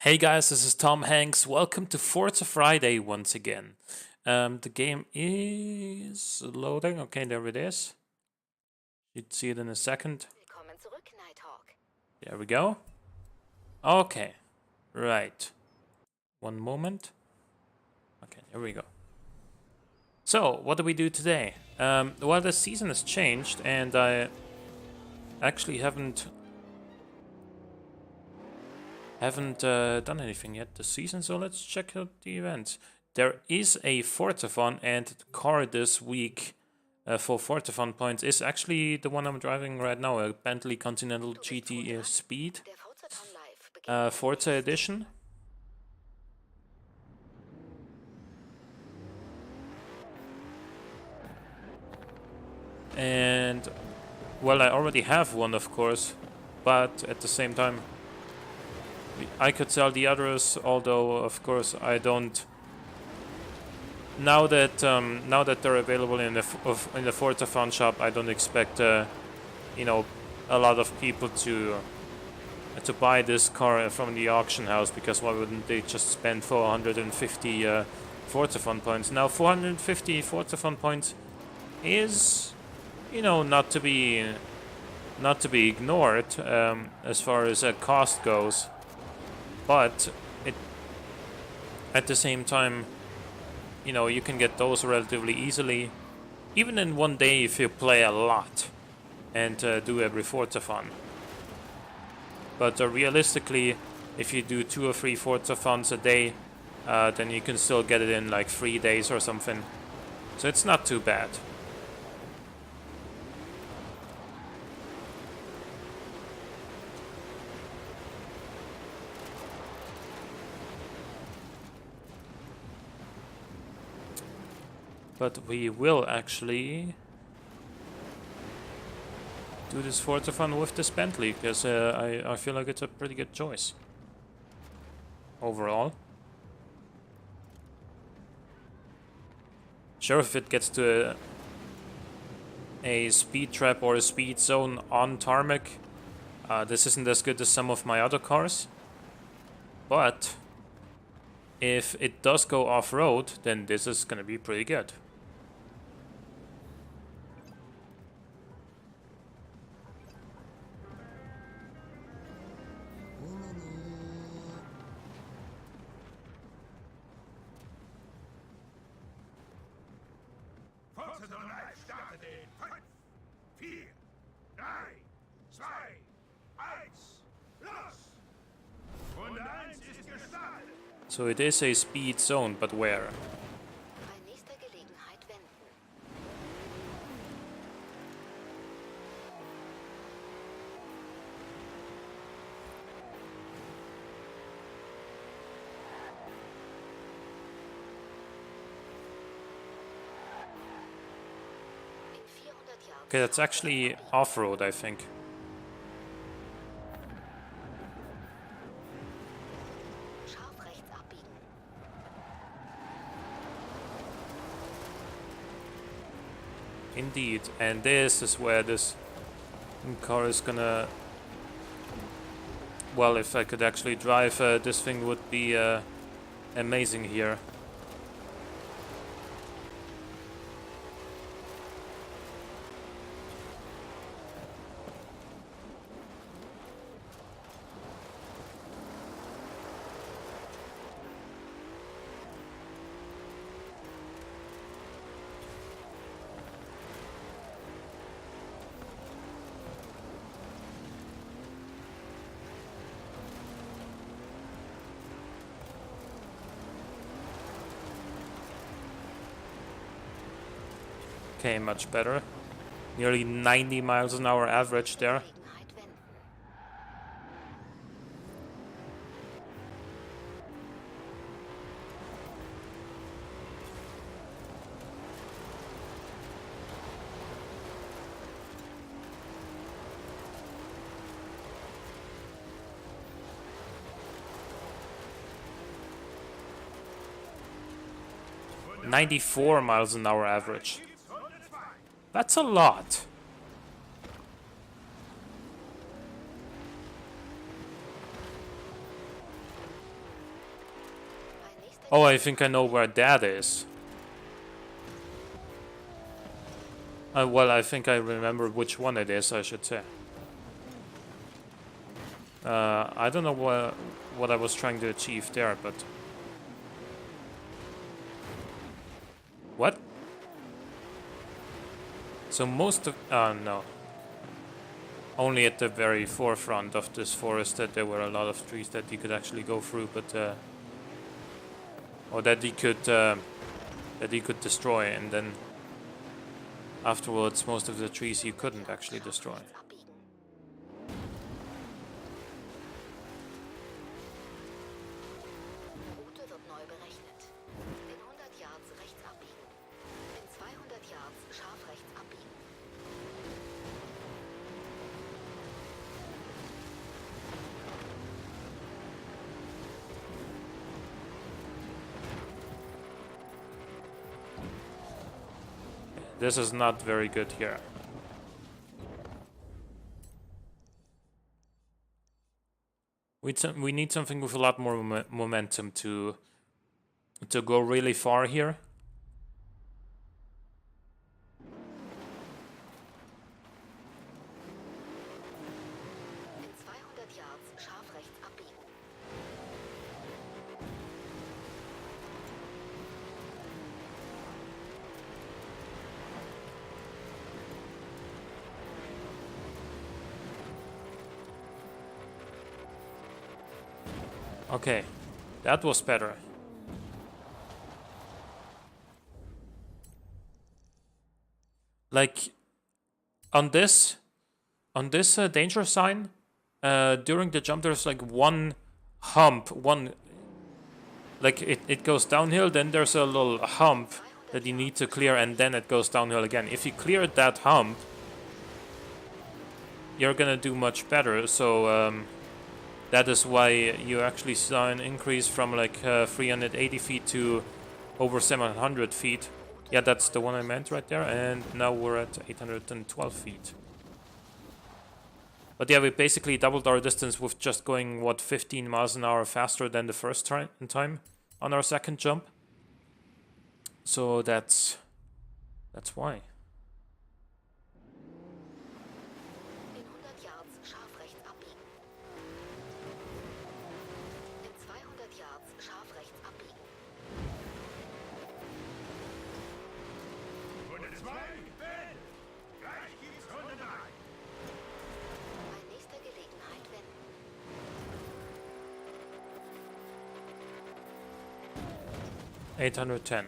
Hey guys, this is Tom Hanks. Welcome to Forza Friday once again. The game is loading. Okay, there it is. You'd see it in a second. There we go. Okay, right. One moment. Okay, here we go. So, what do we do today? Well, the season has changed, and I actually haven't done anything yet this season. So let's check out the events. There is a Forzathon, and the car this week for Forzathon points is actually the one I'm driving right now, a Bentley Continental GT Speed Forza Edition. And, well, I already have one, of course, but at the same time, I could sell the others, although, of course, I don't. Now that they're available in the Forza Fun shop, I don't expect a lot of people to buy this car from the auction house, because why wouldn't they just spend 450 Forza Fun points? Now 450 Forza Fun points is not to be ignored as far as cost goes, but it at the same time, you can get those relatively easily, even in one day if you play a lot and do every Forza Fun. But realistically, if you do 2 or 3 Forza Funs a day, then you can still get it in like 3 days or something. So it's not too bad. But we will actually do this Forza Fun with this Bentley, because I feel like it's a pretty good choice overall. Sure, if it gets to a speed trap or a speed zone on tarmac, this isn't as good as some of my other cars. But if it does go off-road, then this is gonna be pretty good. So it is a speed zone, but where? Okay, that's actually off-road, I think. Indeed, and this is where this car is gonna... Well, if I could actually drive, this thing would be amazing here. Okay, much better. Nearly 90 miles an hour average there. .94 miles an hour average. That's a lot. Oh, I think I know where that is. Well, I think I remember which one it is, I should say. I don't know what I was trying to achieve there, but... What? So most of... no. Only at the very forefront of this forest that there were a lot of trees that you could actually go through, but... or that he could destroy, and then... Afterwards, most of the trees you couldn't actually destroy. This is not very good here. We need something with a lot more momentum to go really far here. Okay, that was better. Like on this danger sign, during the jump there's like one hump, like it goes downhill, then there's a little hump that you need to clear, and then it goes downhill again. If you clear that hump, you're gonna do much better. So that is why you actually saw an increase from like 380 feet to over 700 feet. Yeah, that's the one I meant right there. And now we're at 812 feet. But yeah, we basically doubled our distance with just going, what, 15 miles an hour faster than the first time on our second jump. So that's why. $810.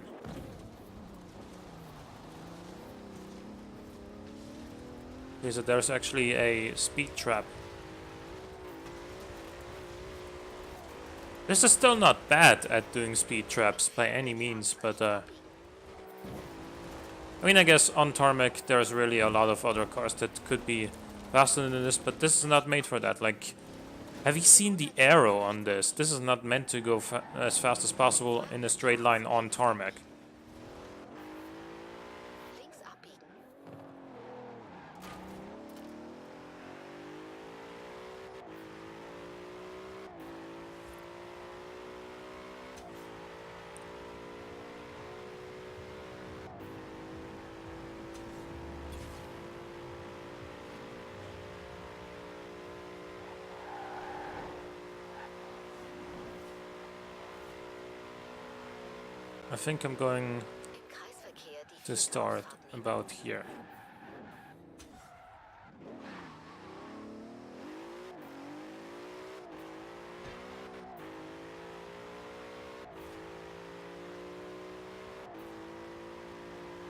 Okay, so there's actually a speed trap. This is still not bad at doing speed traps by any means, but I mean, I guess on tarmac there's really a lot of other cars that could be faster than this, but this is not made for that. Like, have you seen the arrow on this? This is not meant to go as fast as possible in a straight line on tarmac. I think I'm going to start about here.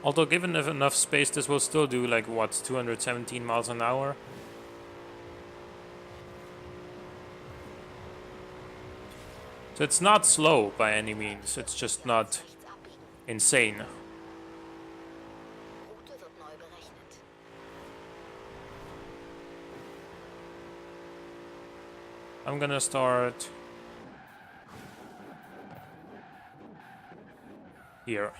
Although given enough space, this will still do like, what, 217 miles an hour? So it's not slow by any means, it's just not insane. I'm gonna start here.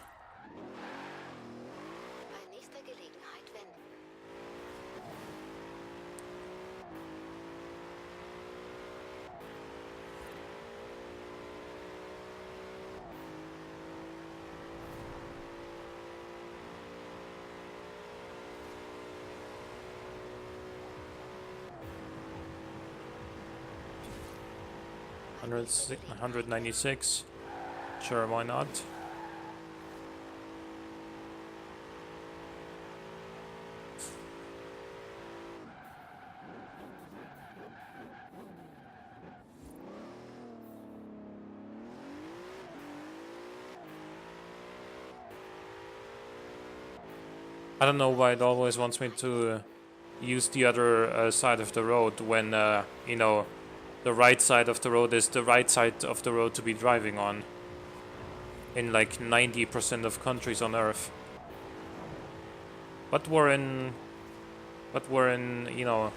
196. Sure, why not? I don't know why it always wants me to use the other side of the road when, you know, the right side of the road is the right side of the road to be driving on. In like 90% of countries on Earth. But we're in, you know,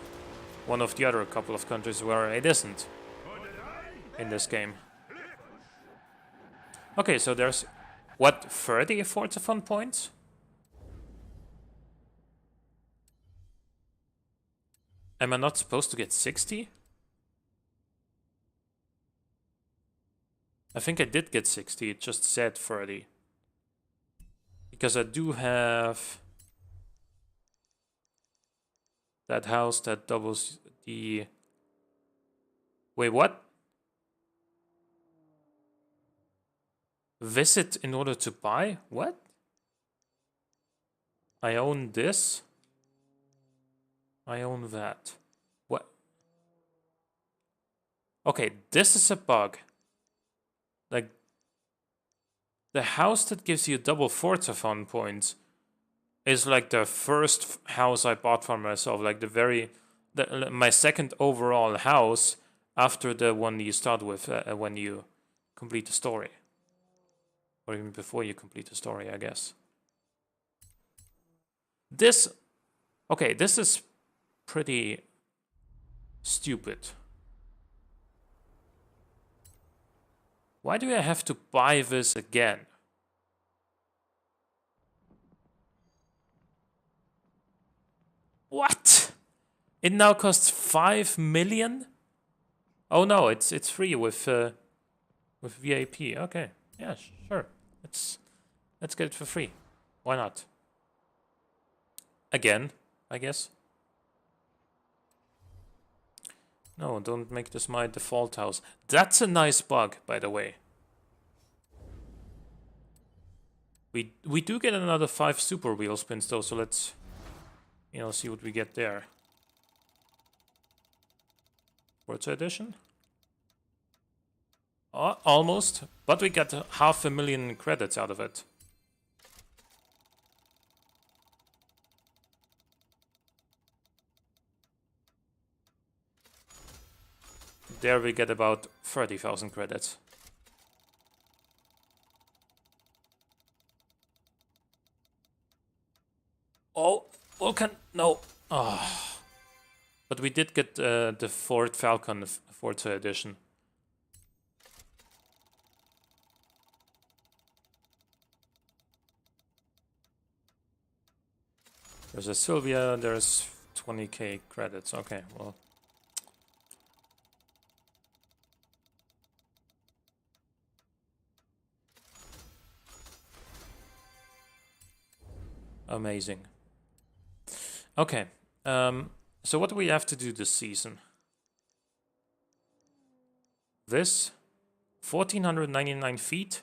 one of the other couple of countries where it isn't in this game. Okay, so there's, what, 30 Forza Fun points? Am I not supposed to get 60? I think I did get 60, it just said 30. Because I do have that house that doubles the... Wait, what? Visit in order to buy? What? I own this? I own that. What? Okay, this is a bug. Like, the house that gives you double Forza Fun points is like the first house I bought for myself. Like my second overall house after the one you start with when you complete the story. Or even before you complete the story, I guess. Okay, this is pretty stupid. Why do I have to buy this again? What? It now costs 5 million? Oh no, it's free with VIP. Okay, yeah, sure. Let's get it for free. Why not? Again, I guess. No, don't make this my default house. That's a nice bug, by the way. We do get another 5 super wheel spins though, so let's, you know, see what we get there. Forza edition? Almost, but we got 500,000 credits out of it. There we get about 30,000 credits. Oh, Vulcan, no. Oh. But we did get the Ford Falcon Forza edition. There's a Sylvia, there's 20k credits. Okay, well. Amazing. Okay, so what do we have to do this season? This, 1,499 feet.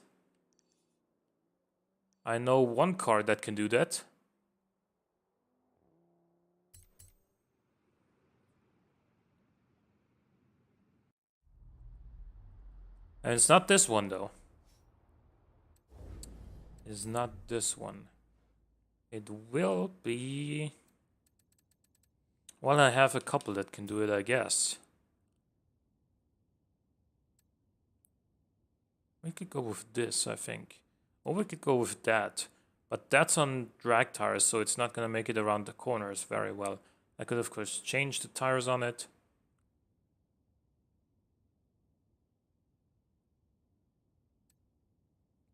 I know one car that can do that. And it's not this one though. It's not this one. It will be... Well, I have a couple that can do it, I guess. We could go with this, I think. Or we could go with that. But that's on drag tires, so it's not going to make it around the corners very well. I could, of course, change the tires on it.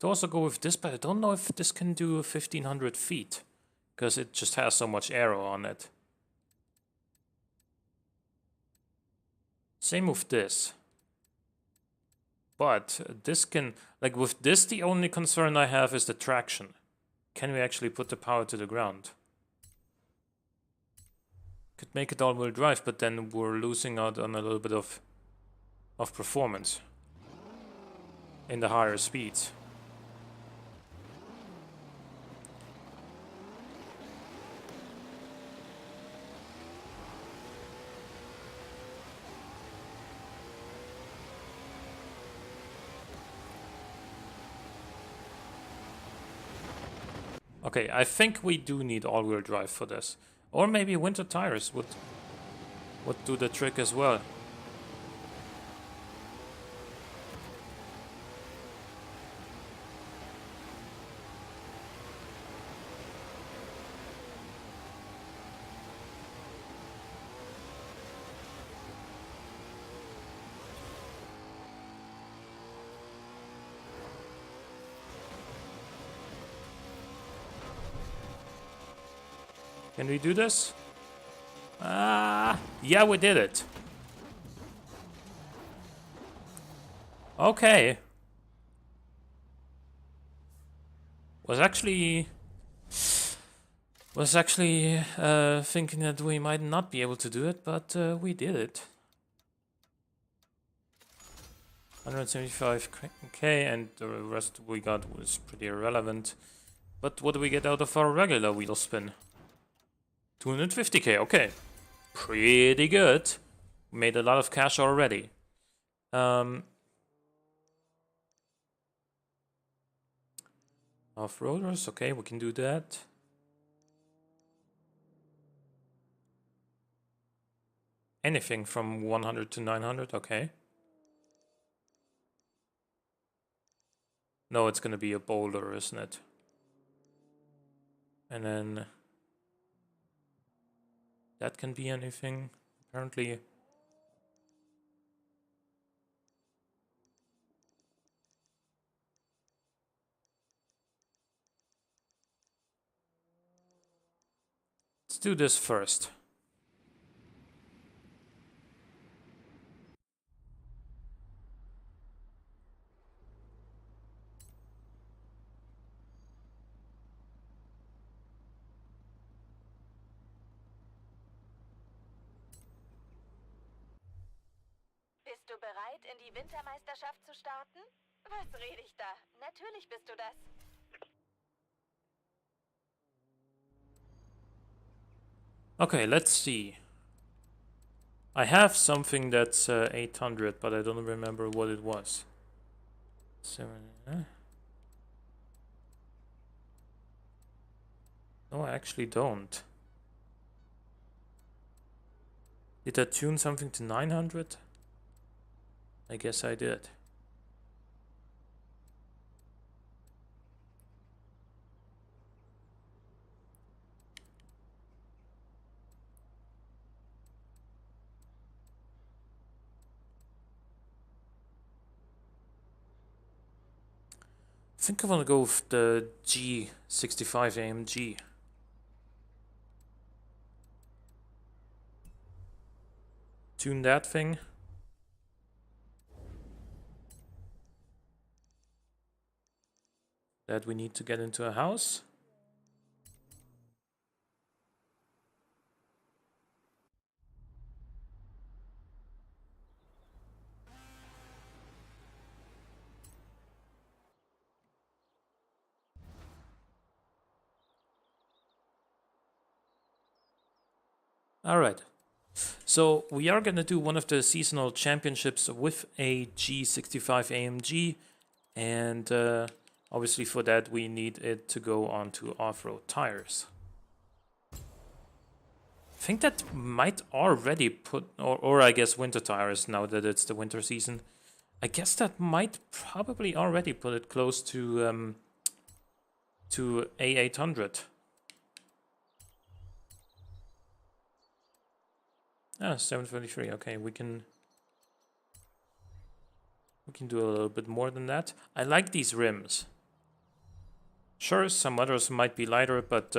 To also go with this, but I don't know if this can do 1,500 feet. Because it just has so much aero on it. Same with this. But this can, like with this, the only concern I have is the traction. Can we actually put the power to the ground? Could make it all-wheel drive, but then we're losing out on a little bit of performance. in the higher speeds. Okay, I think we do need all-wheel drive for this. Or maybe winter tires would do the trick as well. Can we do this? Yeah, we did it. Okay. Was actually thinking that we might not be able to do it, but we did it. 175k, and the rest we got was pretty irrelevant. But what do we get out of our regular wheel spin? 250k, okay. Pretty good. Made a lot of cash already. Off-roaders, okay, we can do that. Anything from 100 to 900, okay. No, it's gonna be a boulder, isn't it? And then that can be anything, apparently. Let's do this first. Bist du bereit, in die Wintermeisterschaft zu starten? Was rede ich da? Natürlich bist du das. Okay, let's see. I have something that's 800, but I don't remember what it was. 7. No, I actually don't. Did I tune something to 900? I guess I did. I think I want to go with the G65 AMG. Tune that thing. That we need to get into a house. Alright. So we are going to do one of the seasonal championships with a G65 AMG, and obviously for that we need it to go onto off-road tires. I think that might already put, or I guess winter tires now that it's the winter season. I guess that might probably already put it close to A800. Ah, 723. Okay, we can do a little bit more than that. I like these rims. Sure, some others might be lighter, but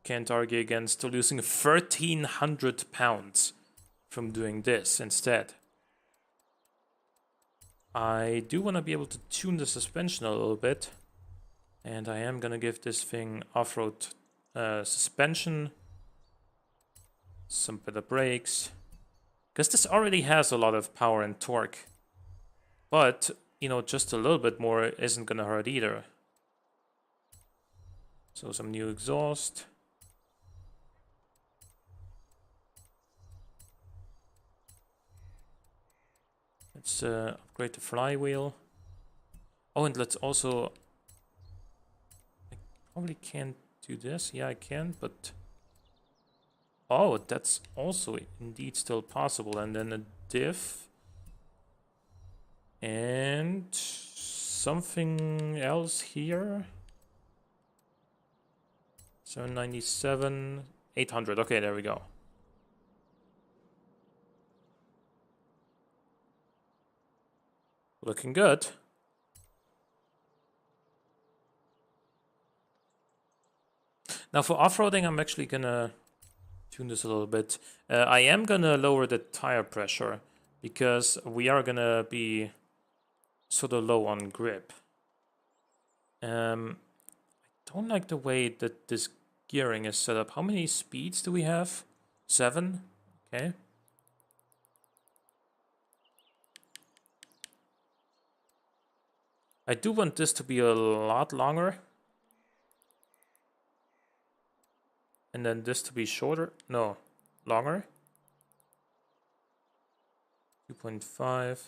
can't argue against losing 1,300 pounds from doing this instead. I do want to be able to tune the suspension a little bit, and I am gonna give this thing off-road suspension, some better brakes, because this already has a lot of power and torque. But you know, just a little bit more isn't gonna hurt either. So some new exhaust. Let's upgrade the flywheel. Oh, and let's also... I probably can't do this. Yeah, I can, but... Oh, that's also indeed still possible. And then a diff. And something else here. 797, 800. Okay, there we go. Looking good. Now for off-roading, I'm actually gonna tune this a little bit. I am gonna lower the tire pressure because we are gonna be sort of low on grip. I don't like the way that this gearing is set up. How many speeds do we have? 7? Okay. I do want this to be a lot longer. And then this to be shorter. No, longer. 2.5.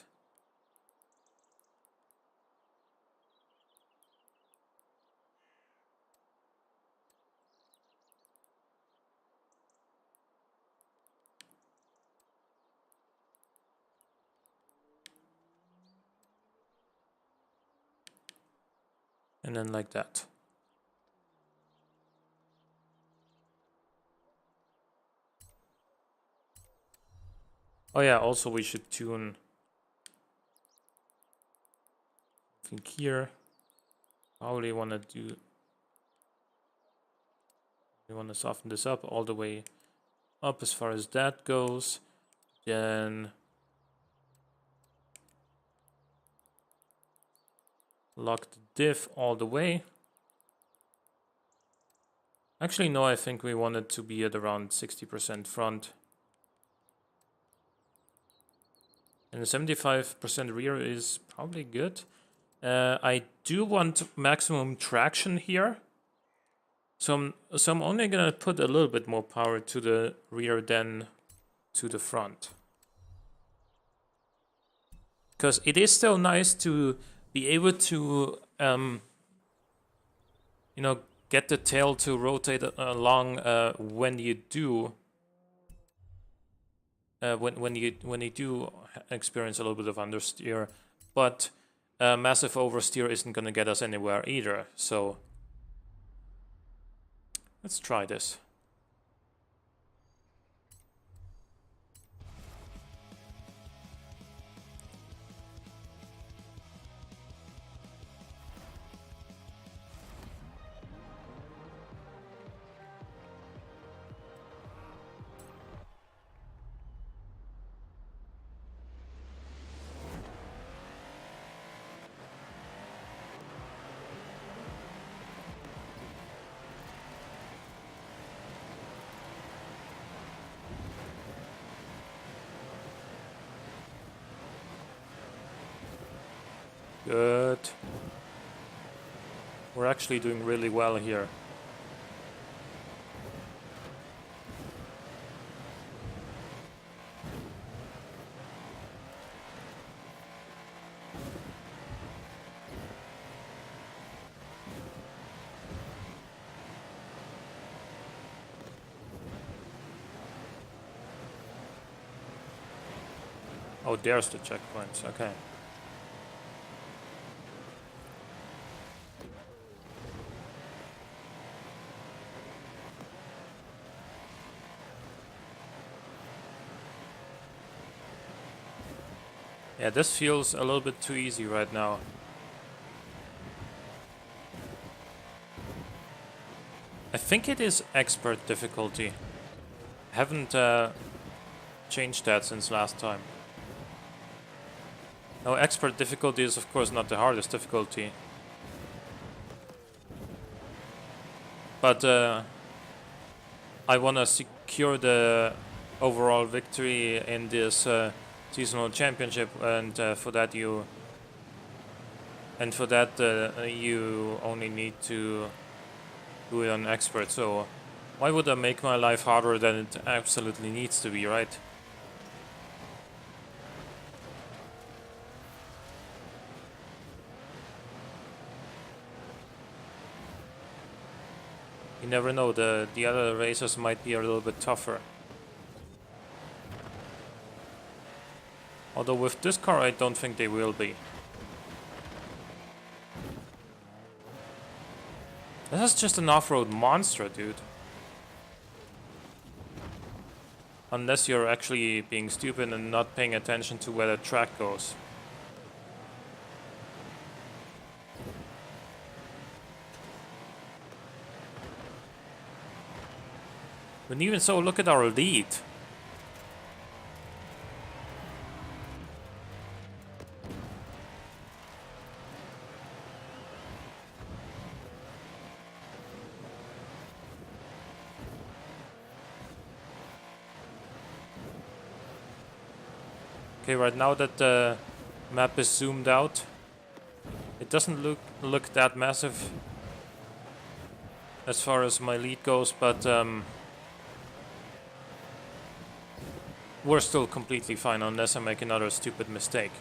And then like that. Oh yeah, also we should tune something here. Probably want to do... We want to soften this up all the way up as far as that goes. Then lock the diff all the way. Actually, no, I think we want it to be at around 60% front. And the 75% rear is probably good. I do want maximum traction here. So I'm only gonna put a little bit more power to the rear than to the front. Because it is still nice to be able to, you know, get the tail to rotate along when you do, when you do experience a little bit of understeer, but massive oversteer isn't gonna get us anywhere either. So let's try this. Good. We're actually doing really well here. Oh, there's the checkpoints. Okay. Yeah, this feels a little bit too easy right now. I think it is expert difficulty. Haven't changed that since last time. No, expert difficulty is of course not the hardest difficulty. But I want to secure the overall victory in this seasonal championship, and for that you And for that, you only need to do it on expert, so why would I make my life harder than it absolutely needs to be, right? You never know, the other racers might be a little bit tougher. Although with this car I don't think they will be. This is just an off-road monster, dude. Unless you're actually being stupid and not paying attention to where the track goes. But even so, look at our lead. Okay, right now that the map is zoomed out, it doesn't look that massive as far as my lead goes, but we're still completely fine unless I make another stupid mistake.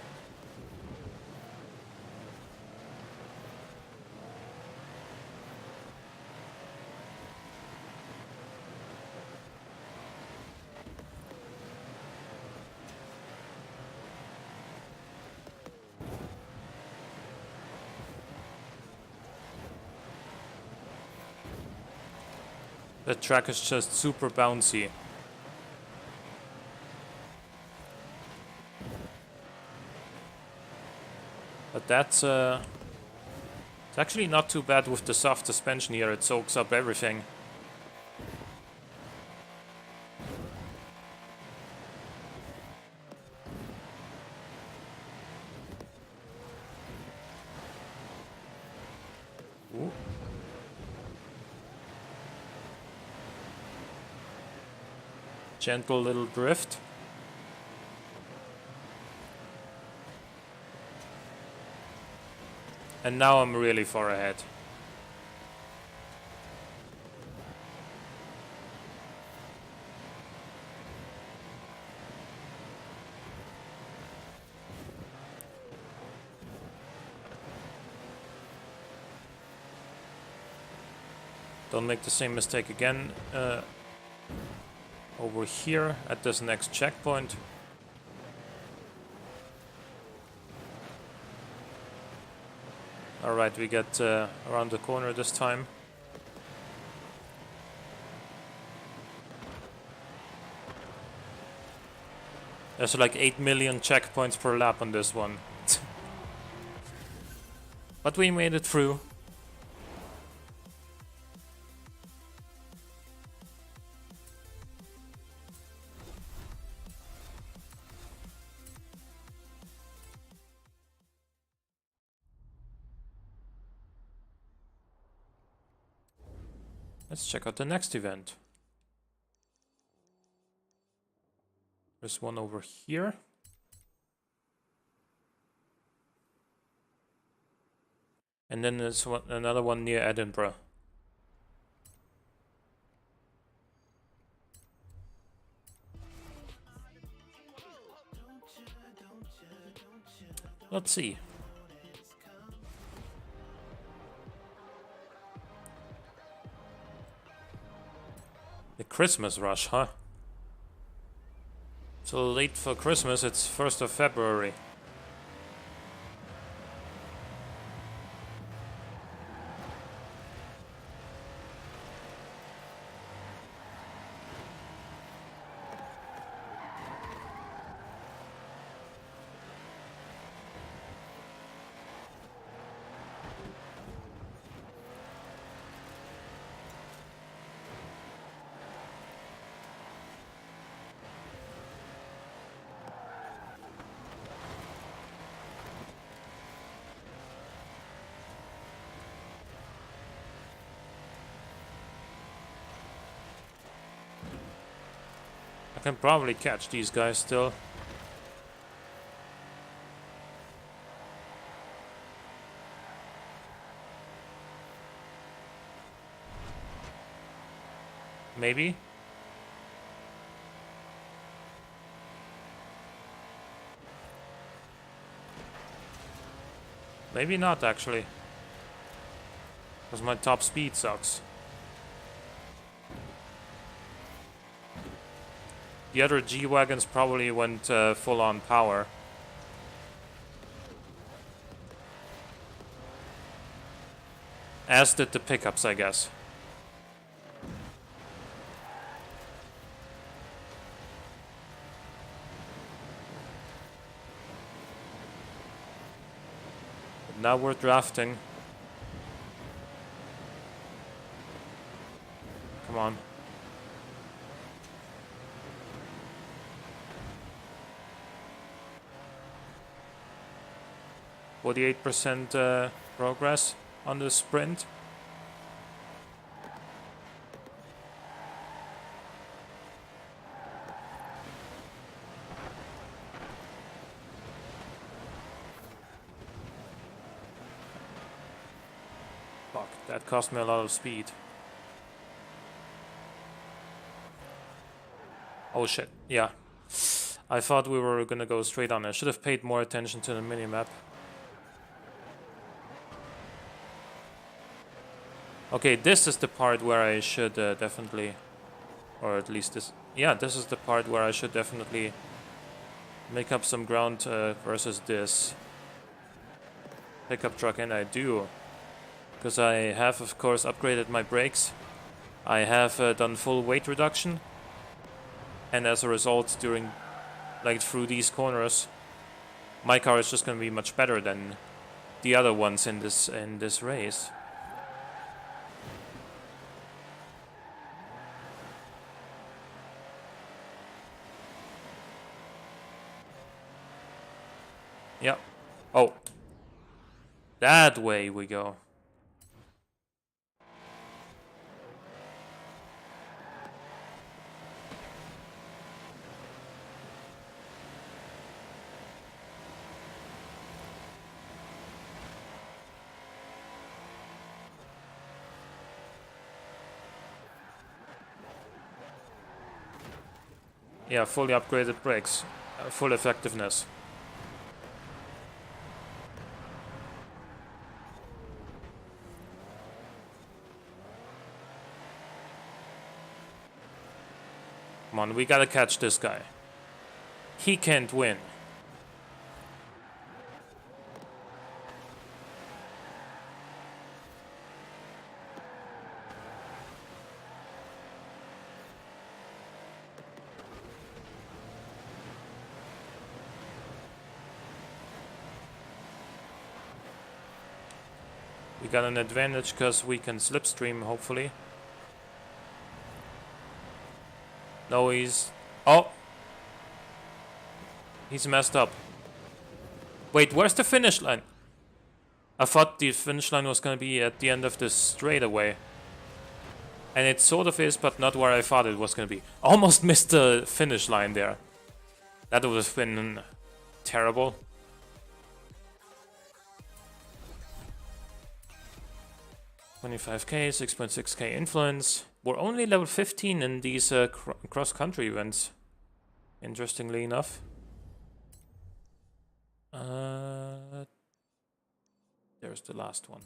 The track is just super bouncy. But that's it's actually not too bad with the soft suspension here, it soaks up everything. Ooh. Gentle little drift. And now I'm really far ahead. Don't make the same mistake again over here at this next checkpoint. Alright, we get around the corner this time. There's like 8 million checkpoints per lap on this one. But we made it through. Let's check out the next event. There's one over here. And then there's another one near Edinburgh. Let's see. The Christmas rush, huh? So late for Christmas, it's 1st of February. I can probably catch these guys still. Maybe? Maybe not, actually. Because my top speed sucks. The other G-Wagons probably went full on power. As did the pickups, I guess. But now we're drafting. Come on. %48 progress on the sprint. Fuck, that cost me a lot of speed. Oh shit, yeah. I thought we were gonna go straight on. I should have paid more attention to the minimap. Okay, this is the part where I should definitely... Or at least this... Yeah, this is the part where I should definitely make up some ground versus this pickup truck, and I do. Because I have, of course, upgraded my brakes. I have done full weight reduction. And as a result, during... Like, through these corners, my car is just going to be much better than the other ones in this race. Yep. Oh. That way we go. Yeah, fully upgraded brakes. Full effectiveness. Come on, we gotta catch this guy. He can't win. We got an advantage because we can slipstream, hopefully. No, he's... Oh! He's messed up. Wait, where's the finish line? I thought the finish line was gonna be at the end of this straightaway. And it sort of is, but not where I thought it was gonna be. Almost missed the finish line there. That would have been terrible. $25k, 6.6k influence. We're only level 15 in these cross-country events. Interestingly enough. There's the last one.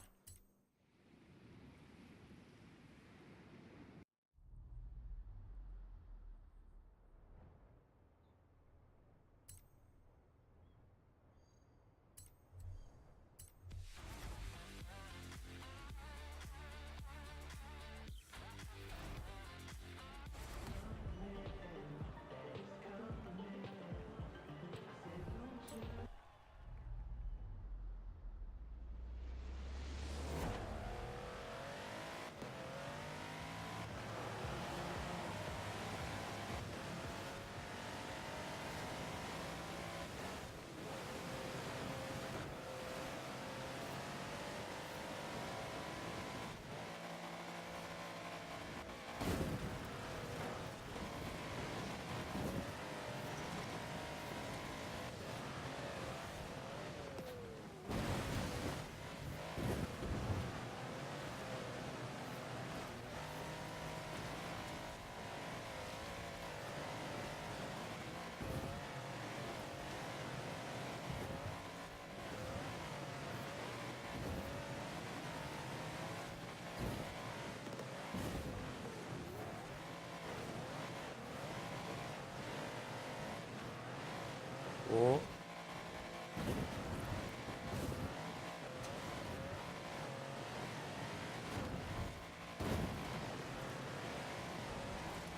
Oh.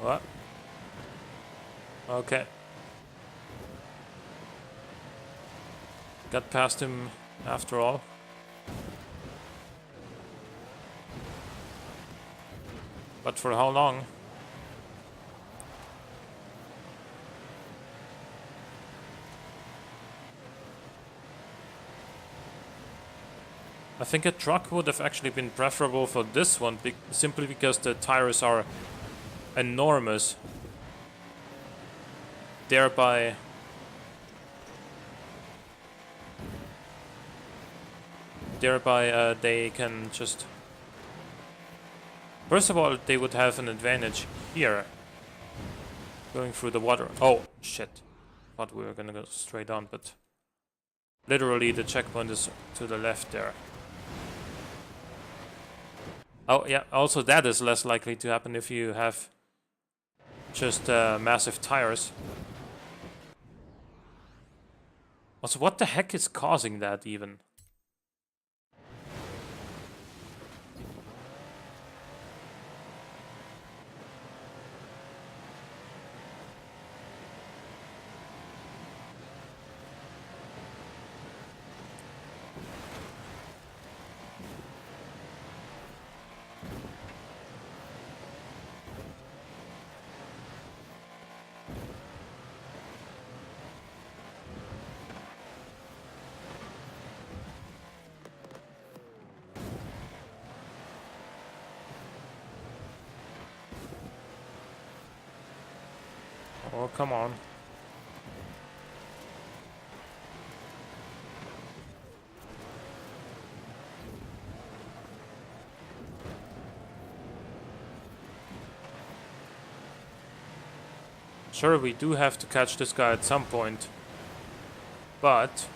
What? Okay. Got past him after all. But for how long? I think a truck would have actually been preferable for this one, simply because the tires are enormous. Thereby they can just... First of all, they would have an advantage here. Going through the water. Oh, shit. Thought we were gonna go straight on, but... Literally, the checkpoint is to the left there. Oh, yeah, also that is less likely to happen if you have just massive tires. Also, what the heck is causing that even? Oh, come on. Sure, we do have to catch this guy at some point. But...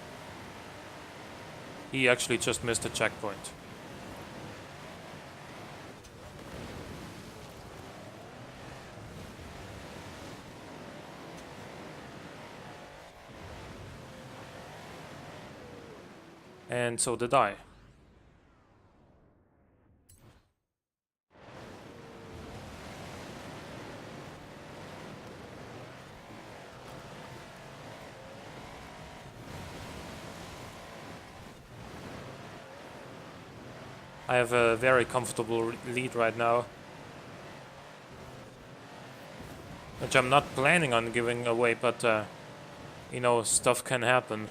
he actually just missed a checkpoint. And so did I. I have a very comfortable lead right now. Which I'm not planning on giving away, but, you know, stuff can happen.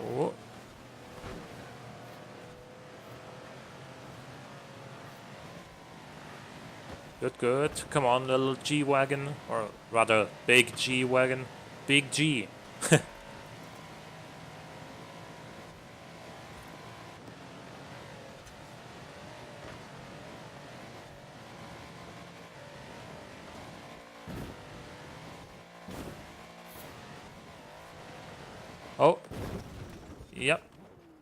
Oh. Good, good. Come on, little G-Wagon. Or rather, big G-Wagon. Big G. Oh. Yep.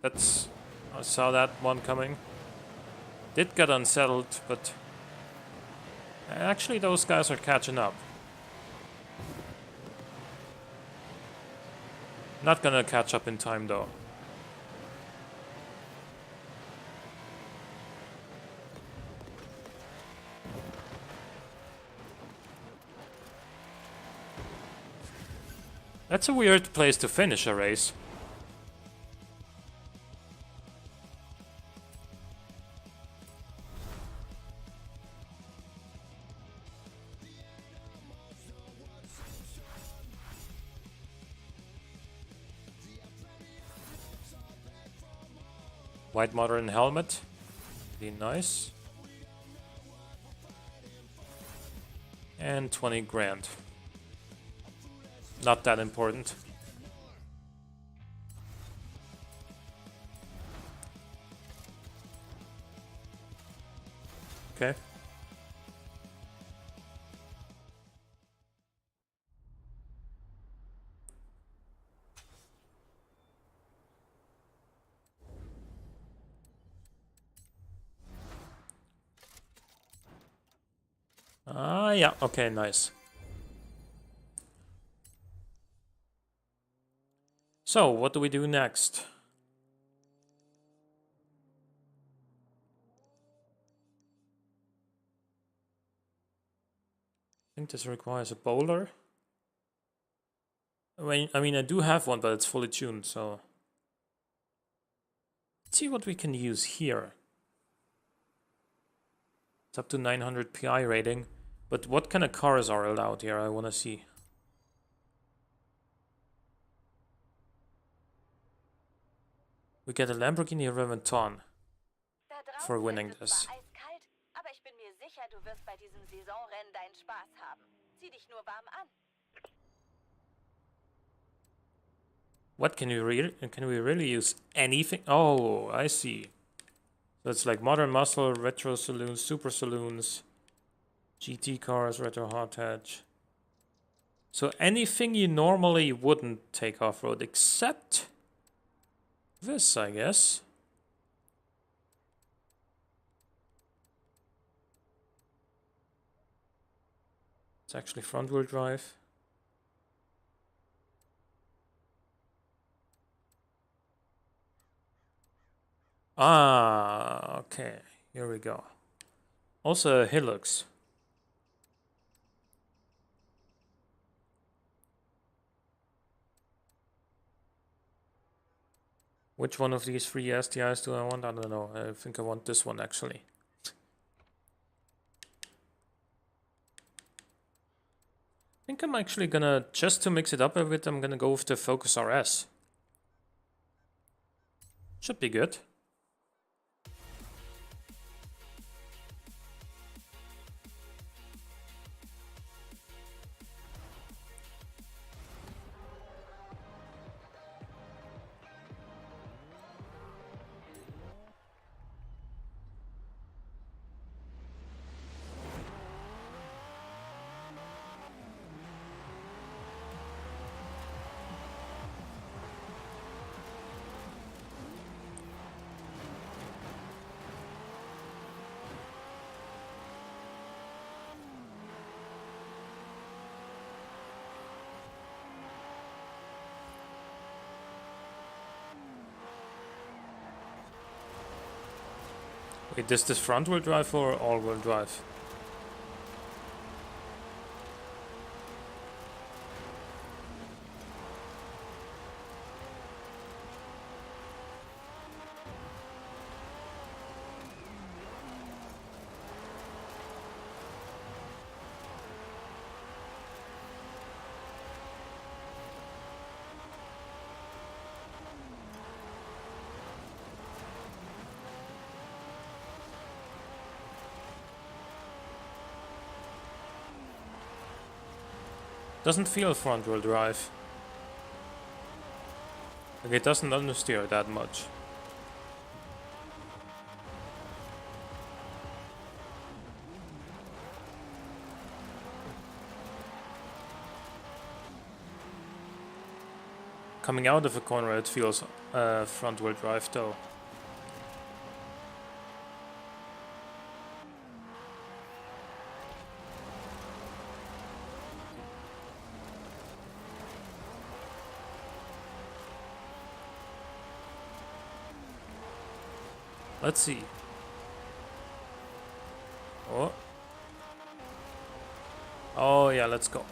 That's... I saw that one coming. Did get unsettled, but... actually, those guys are catching up. Not gonna catch up in time, though. That's a weird place to finish a race. White modern helmet. Be nice. And 20 grand. Not that important. Okay. I Ah, yeah, okay, nice. So, what do we do next? I think this requires a bowler. I mean, I do have one, but it's fully tuned, so... Let's see what we can use here. It's up to 900 PI rating. But what kind of cars are allowed here? I want to see. We get a Lamborghini Reventon Da for draußen winning ist es this. zwar eiskalt, aber ich bin mir sicher, du wirst bei diesem Saisonrennen deinen Spaß haben. Zieh dich nur warm an. What can we really use anything? Oh, I see. So it's like modern muscle, retro saloons, super saloons, GT cars, retro hot hatch. So anything you normally wouldn't take off-road except this, I guess. It's actually front-wheel drive. Ah, okay. Here we go. Also a Hilux. Which one of these three STIs do I want? I don't know. I think I want this one, actually. I think I'm actually gonna, just to mix it up a bit, I'm gonna go with the Focus RS. Should be good. Wait, is this front-wheel drive or all-wheel drive? Doesn't feel front-wheel drive. Like it doesn't understeer that much. Coming out of a corner it feels front-wheel drive though. Let's see. Oh. Oh yeah, let's go.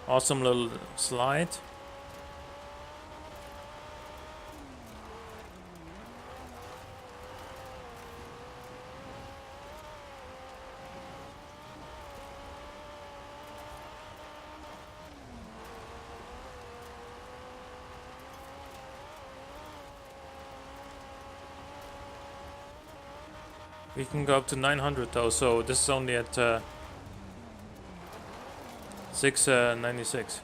Awesome little slide. We can go up to 900 though, so this is only at 696.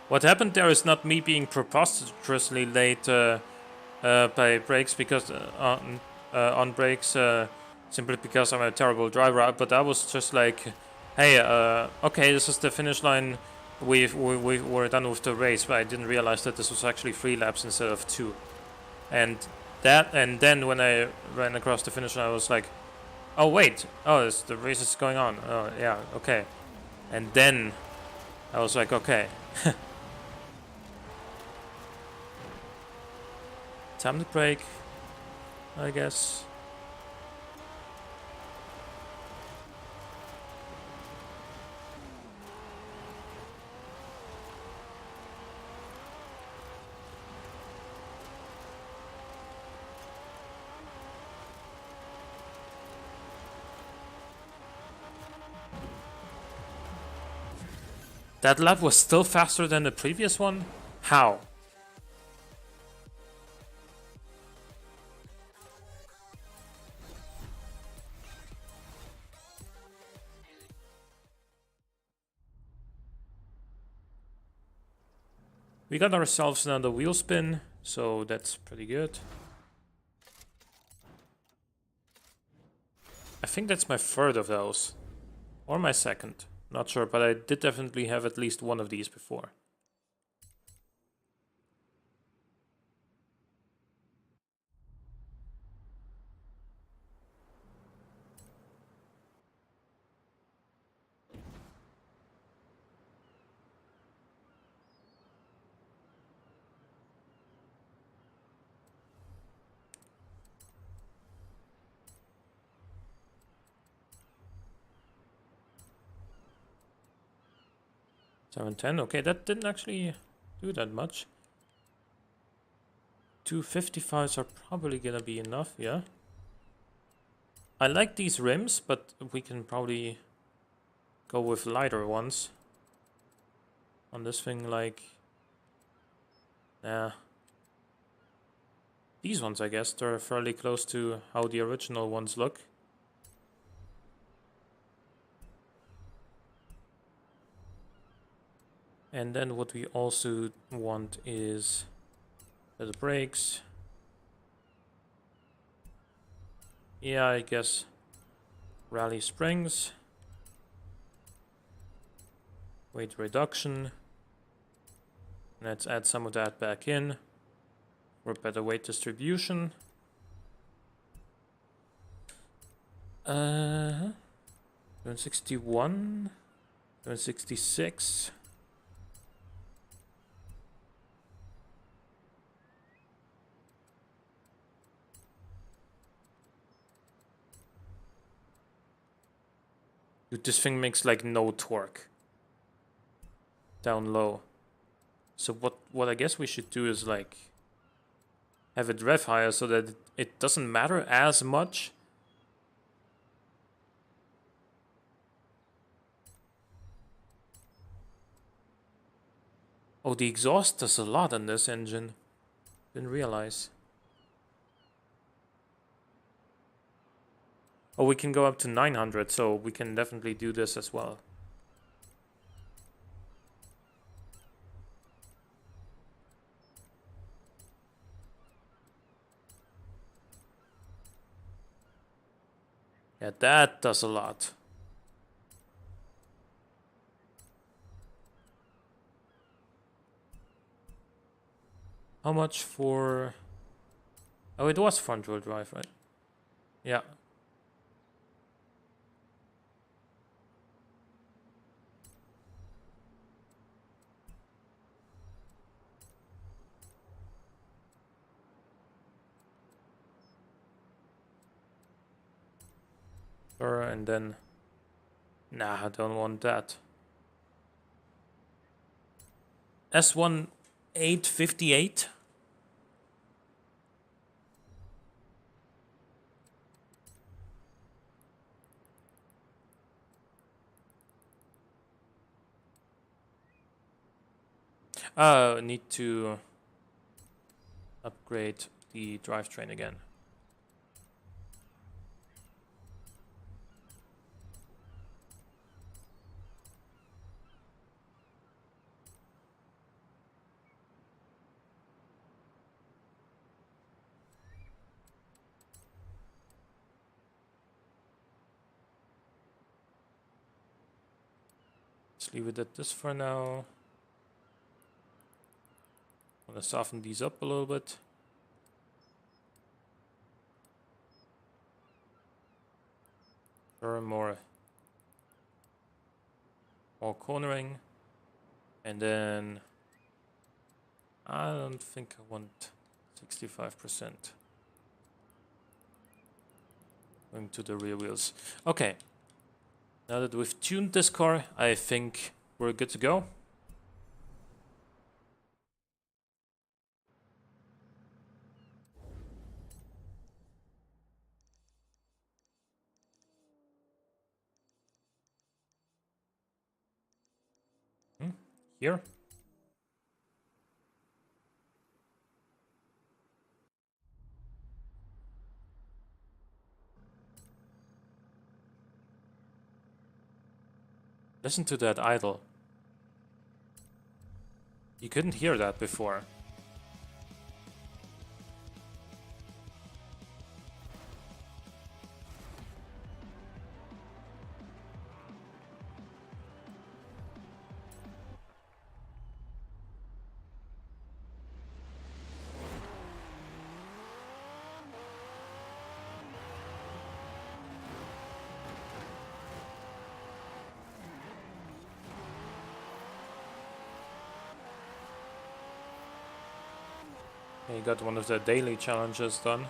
What happened there is not me being preposterously late by brakes because on brakes simply because I'm a terrible driver, but I was just like, hey, okay, this is the finish line. We were done with the race, but I didn't realize that this was actually 3 laps instead of 2. And then when I ran across the finish line, I was like, oh wait, oh the race is going on. Oh yeah, okay. And then I was like, okay, time to break, I guess. That lap was still faster than the previous one? How? We got ourselves another wheel spin, so that's pretty good. I think that's my third of those. Or my second. Not sure, but I did definitely have at least one of these before. Seven ten. Okay, that didn't actually do that much. 255s are probably gonna be enough, yeah. I like these rims, but we can probably go with lighter ones. On this thing, like... Nah. These ones, I guess, they're fairly close to how the original ones look. And then what we also want is the brakes. Yeah, I guess rally springs. Weight reduction. Let's add some of that back in for better weight distribution. 761, 766. Dude, this thing makes like no torque down low. So what I guess we should do is like have it rev higher so that it doesn't matter as much. Oh, the exhaust does a lot on this engine. Didn't realize. Oh, we can go up to 900, so we can definitely do this as well. Yeah, that does a lot. How much for... Oh, it was front-wheel drive, right? Yeah. Sure, and then... Nah, I don't want that. S1 858. Need to upgrade the drivetrain again. Let's leave it at this for now. I'm gonna soften these up a little bit. More cornering. And then I don't think I want 65%. Going to the rear wheels. Okay. Now that we've tuned this car, I think we're good to go. Here. Listen to that idle. You couldn't hear that before. You got one of the daily challenges done.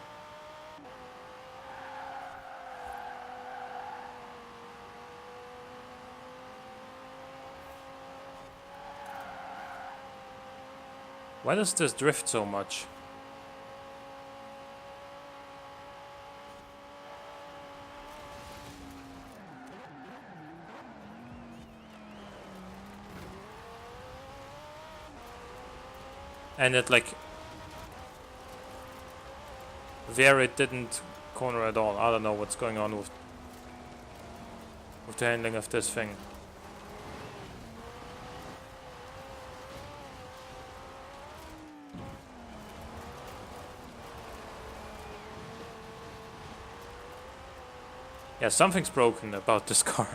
Why does this drift so much? And it like... There it didn't corner at all. I don't know what's going on with the handling of this thing. Yeah, something's broken about this car.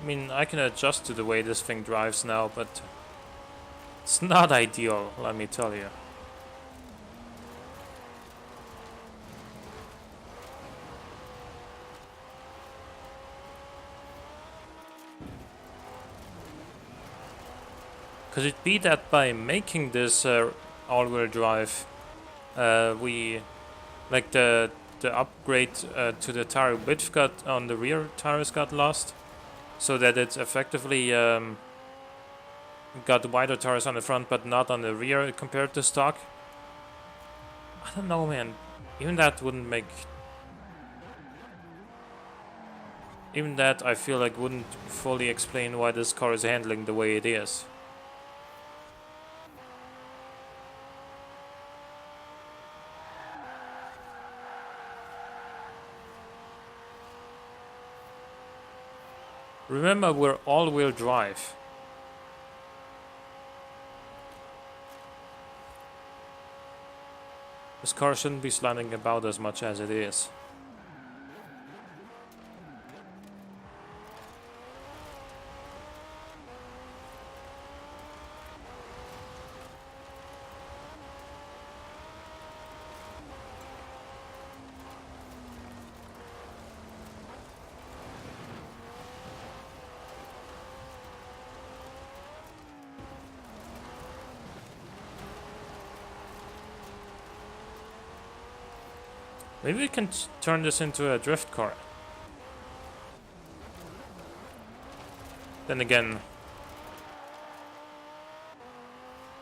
I mean, I can adjust to the way this thing drives now, but it's not ideal, let me tell you. Could it be that by making this all-wheel drive, we, like the upgrade to the tire width got on the rear tires got lost? So that it's effectively got wider tires on the front but not on the rear compared to stock? I don't know, man. Even that wouldn't make... Even that, I feel like, wouldn't fully explain why this car is handling the way it is. Remember, we're all-wheel drive. This car shouldn't be sliding about as much as it is. Maybe we can turn this into a drift car. Then again,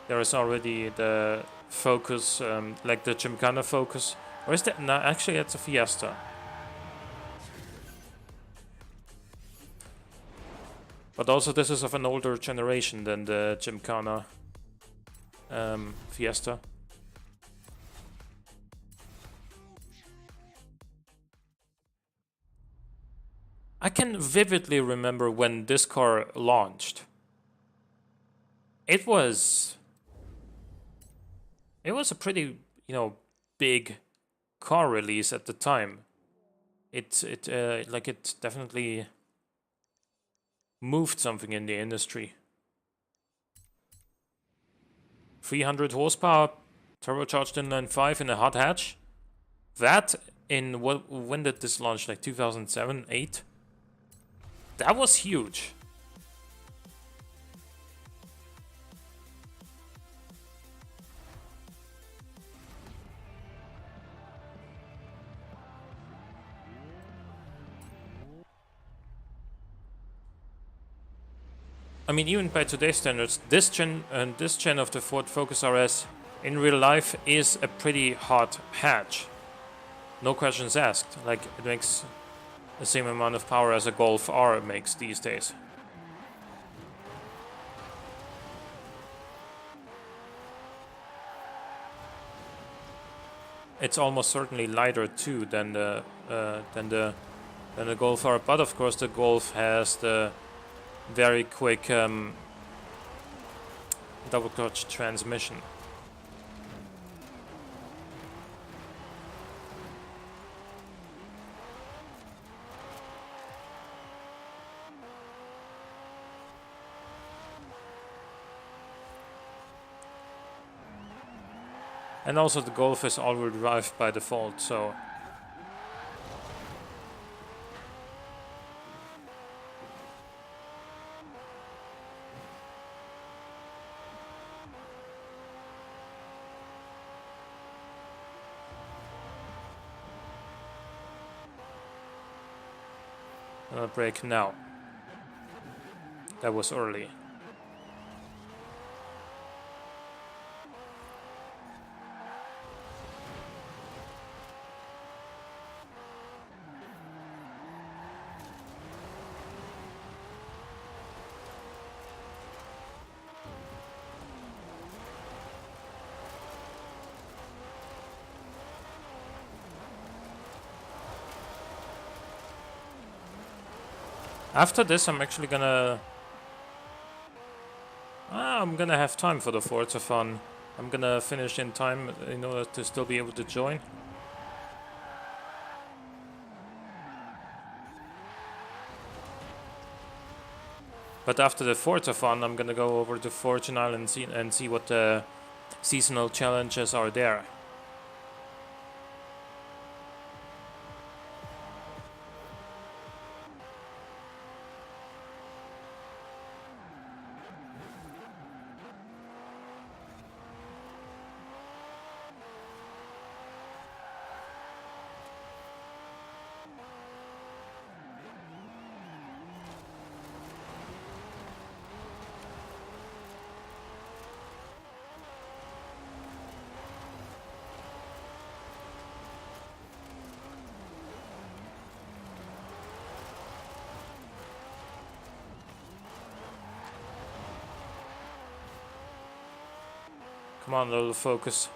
There is already the Focus, like the Gymkhana Focus. Or is that? No, actually, it's a Fiesta. But also, this is of an older generation than the Gymkhana Fiesta. I can vividly remember when this car launched. It was a pretty, big car release at the time. It definitely moved something in the industry. 300 horsepower, turbocharged inline 5 in a hot hatch. That in when did this launch? Like 2007, 8? That was huge. I mean, even by today's standards, this gen of the Ford Focus RS in real life is a pretty hot hatch. No questions asked. Like, it makes the same amount of power as a Golf R makes these days. It's almost certainly lighter too than the Golf R, but of course the Golf has the very quick double clutch transmission. And also the Golf is all-wheel drive by default, so brake now. That was early. After this, I'm actually gonna... I'm gonna have time for the Forza fun. I'm gonna finish in time in order to still be able to join. But after the Forza fun, I'm gonna go over to Fortune Island and see what the seasonal challenges are there. Come on, little Focus.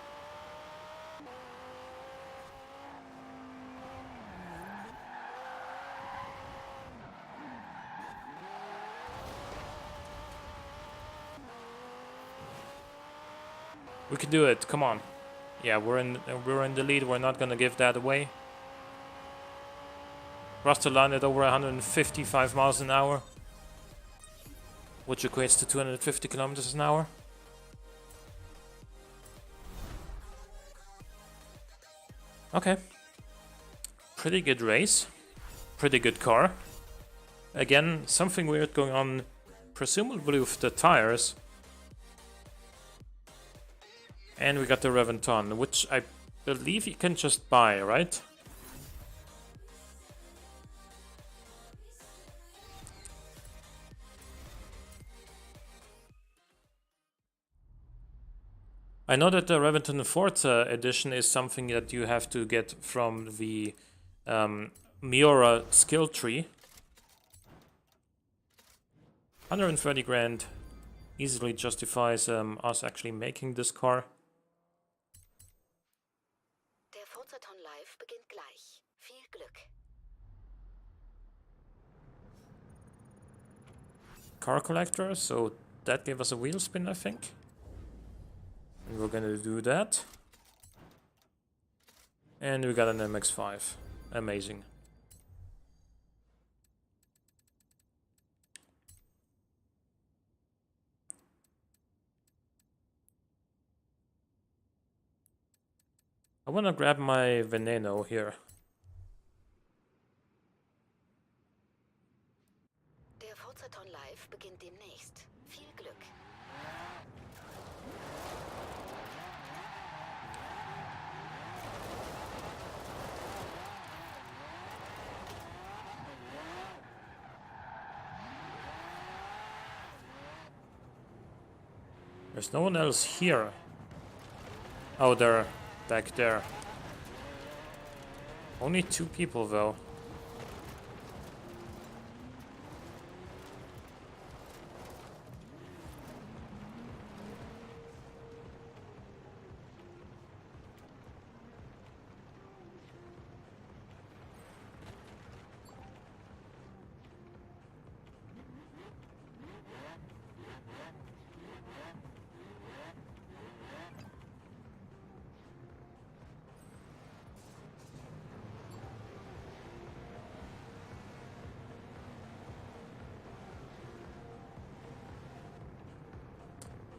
We can do it. Come on. Yeah, we're in the lead. We're not gonna give that away. Crossed the line at over 155 miles an hour, which equates to 250 kilometers an hour. Okay. Pretty good race. Pretty good car. Again, something weird going on, presumably with the tires. And we got the Reventon, which I believe you can just buy, right? I know that the Reventon Forza edition is something that you have to get from the Miura skill tree. 130 grand easily justifies us actually making this car. Der Forzaton Live beginnt gleich. Viel Glück. Car collector, so that gave us a wheel spin, I think. And we're gonna do that. And we got an MX-5. Amazing. I wanna grab my Veneno here. Der Forzaton Live beginnt demnächst. Viel Glück. There's no one else here. Oh, they're back there. Only 2 people though.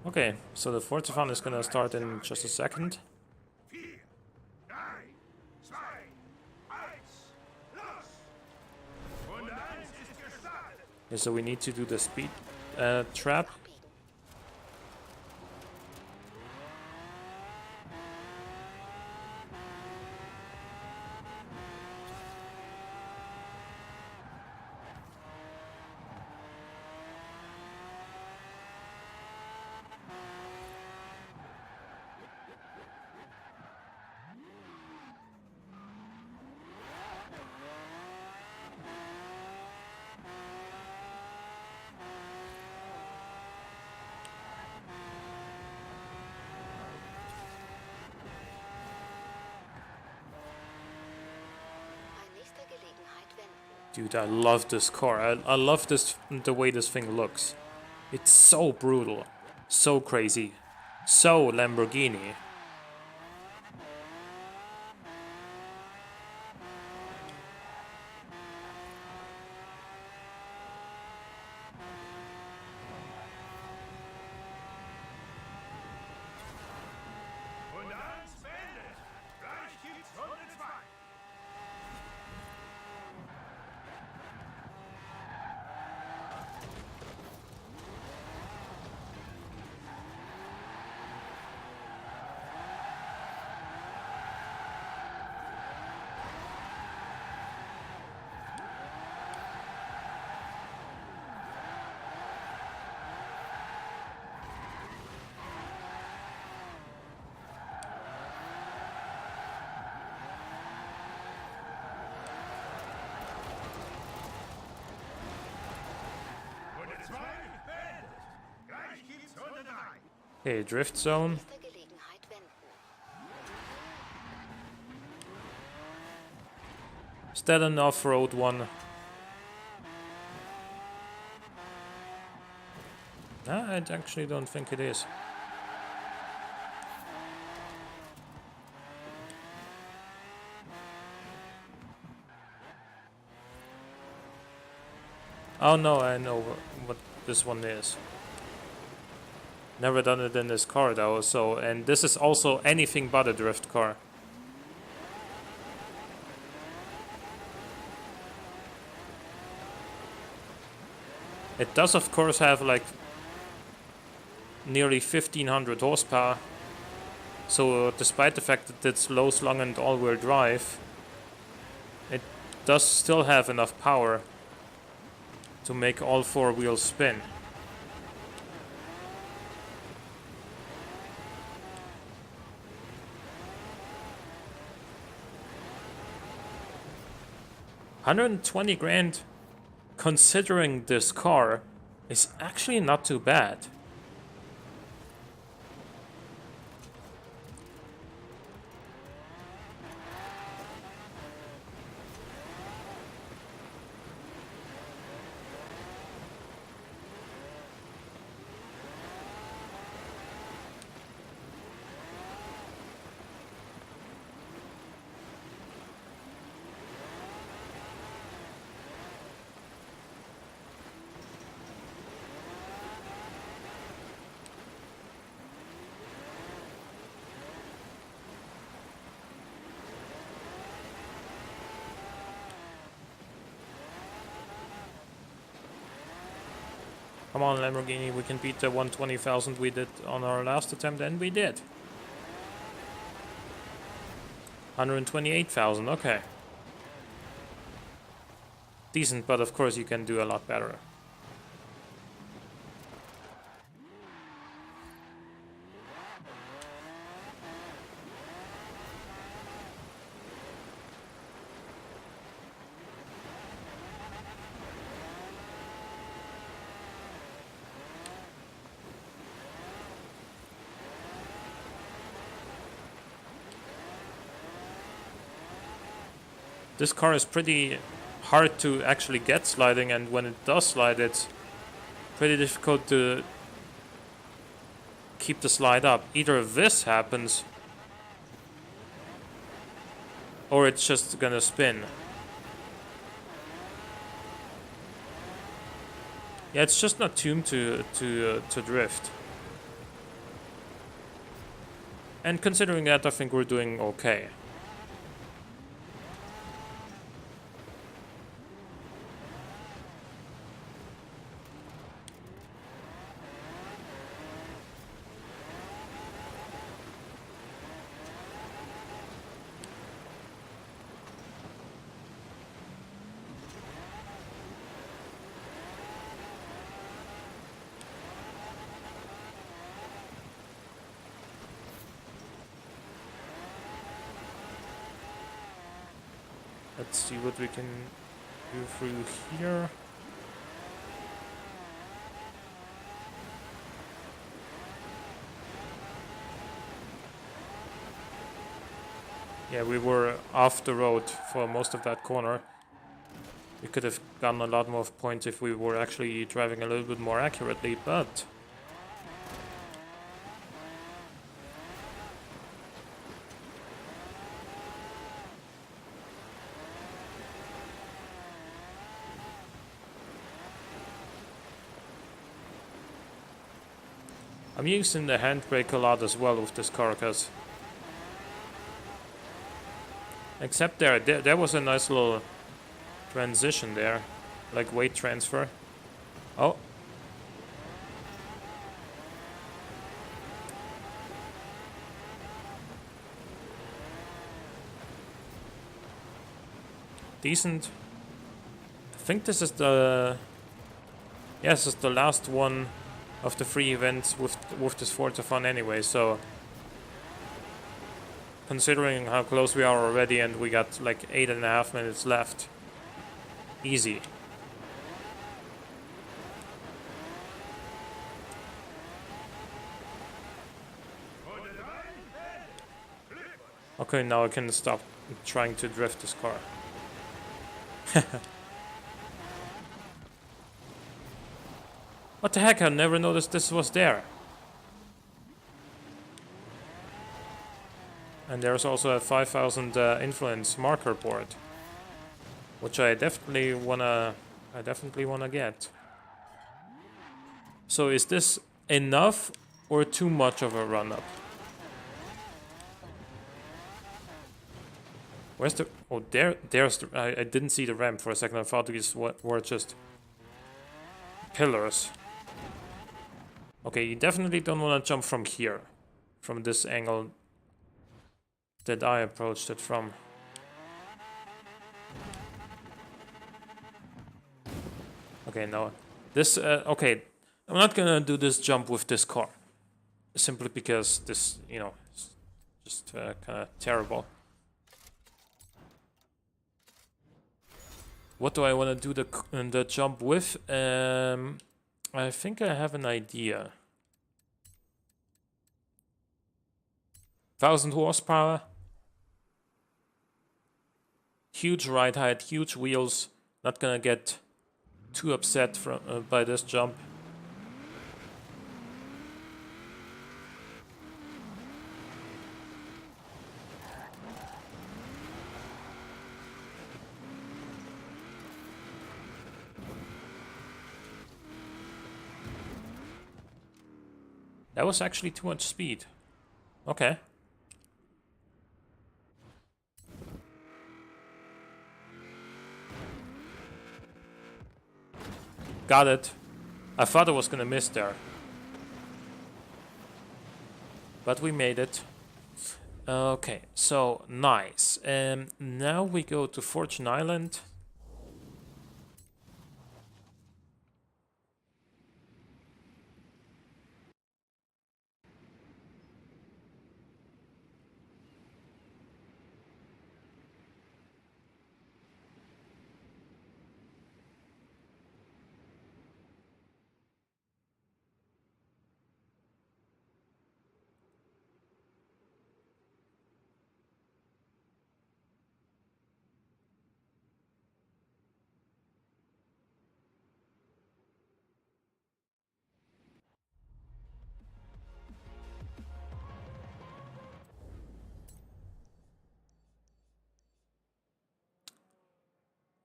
Okay, so the Forza Fun is gonna start in just a second. Okay, so we need to do the speed trap. Dude, I love this car. I love this, the way this thing looks. It's so brutal, so crazy, so Lamborghini. Okay, drift zone. Is that an off-road one? I actually don't think it is. Oh no, I know what this one is. Never done it in this car though, so, and this is also anything but a drift car. It does of course have like nearly 1500 horsepower, so despite the fact that it's low slung and all-wheel drive, it does still have enough power to make all 4 wheels spin. 120 grand, considering this car, is actually not too bad. Come on, Lamborghini, we can beat the 120,000 we did on our last attempt, and we did. 128,000, okay. Decent, but of course you can do a lot better. This car is pretty hard to actually get sliding, and when it does slide, it's pretty difficult to keep the slide up. Either this happens, or it's just gonna spin. Yeah, it's just not tuned to drift. And considering that, I think we're doing okay. Let's see what we can do through here. Yeah, we were off the road for most of that corner. We could have gotten a lot more points if we were actually driving a little bit more accurately, but I'm using the handbrake a lot as well with this car, cause except there was a nice little transition there, like weight transfer. Oh. Decent. I think this is the... Yes, it's the last one of the 3 events with this Forza Fun anyway, so considering how close we are already, and we got like 8.5 minutes left, easy. Okay, now I can stop trying to drift this car. What the heck, I never noticed this was there. And there's also a 5,000 influence marker board, which I definitely wanna get. So is this enough or too much of a run up? Where's the... Oh, there's the... I didn't see the ramp for a second. I thought these were just pillars. Okay, you definitely don't want to jump from here. From this angle that I approached it from. Okay, no. This... okay, I'm not gonna do this jump with this car. Simply because this, you know, is just kind of terrible. What do I want to do the jump with? I think I have an idea. 1000 horsepower. Huge ride height, huge wheels. Not gonna get too upset from by this jump. That was actually too much speed. Okay. Got it. I thought I was gonna miss there. But we made it. Okay, so nice. Now we go to Fortune Island.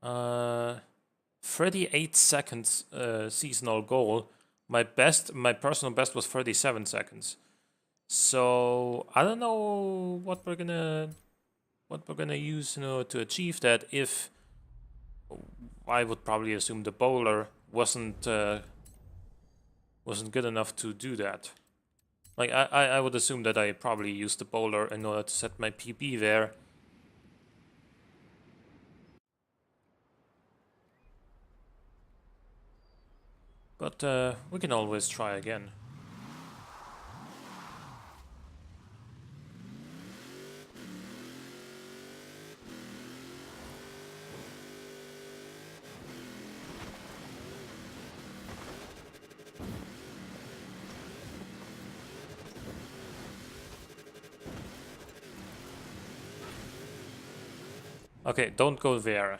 Uh, 38 seconds seasonal goal. My personal best was 37 seconds. So I don't know what we're gonna use, to achieve that. If I would probably assume the bowler wasn't good enough to do that. Like I would assume that I probably used the bowler in order to set my PB there. But we can always try again. Okay, don't go there.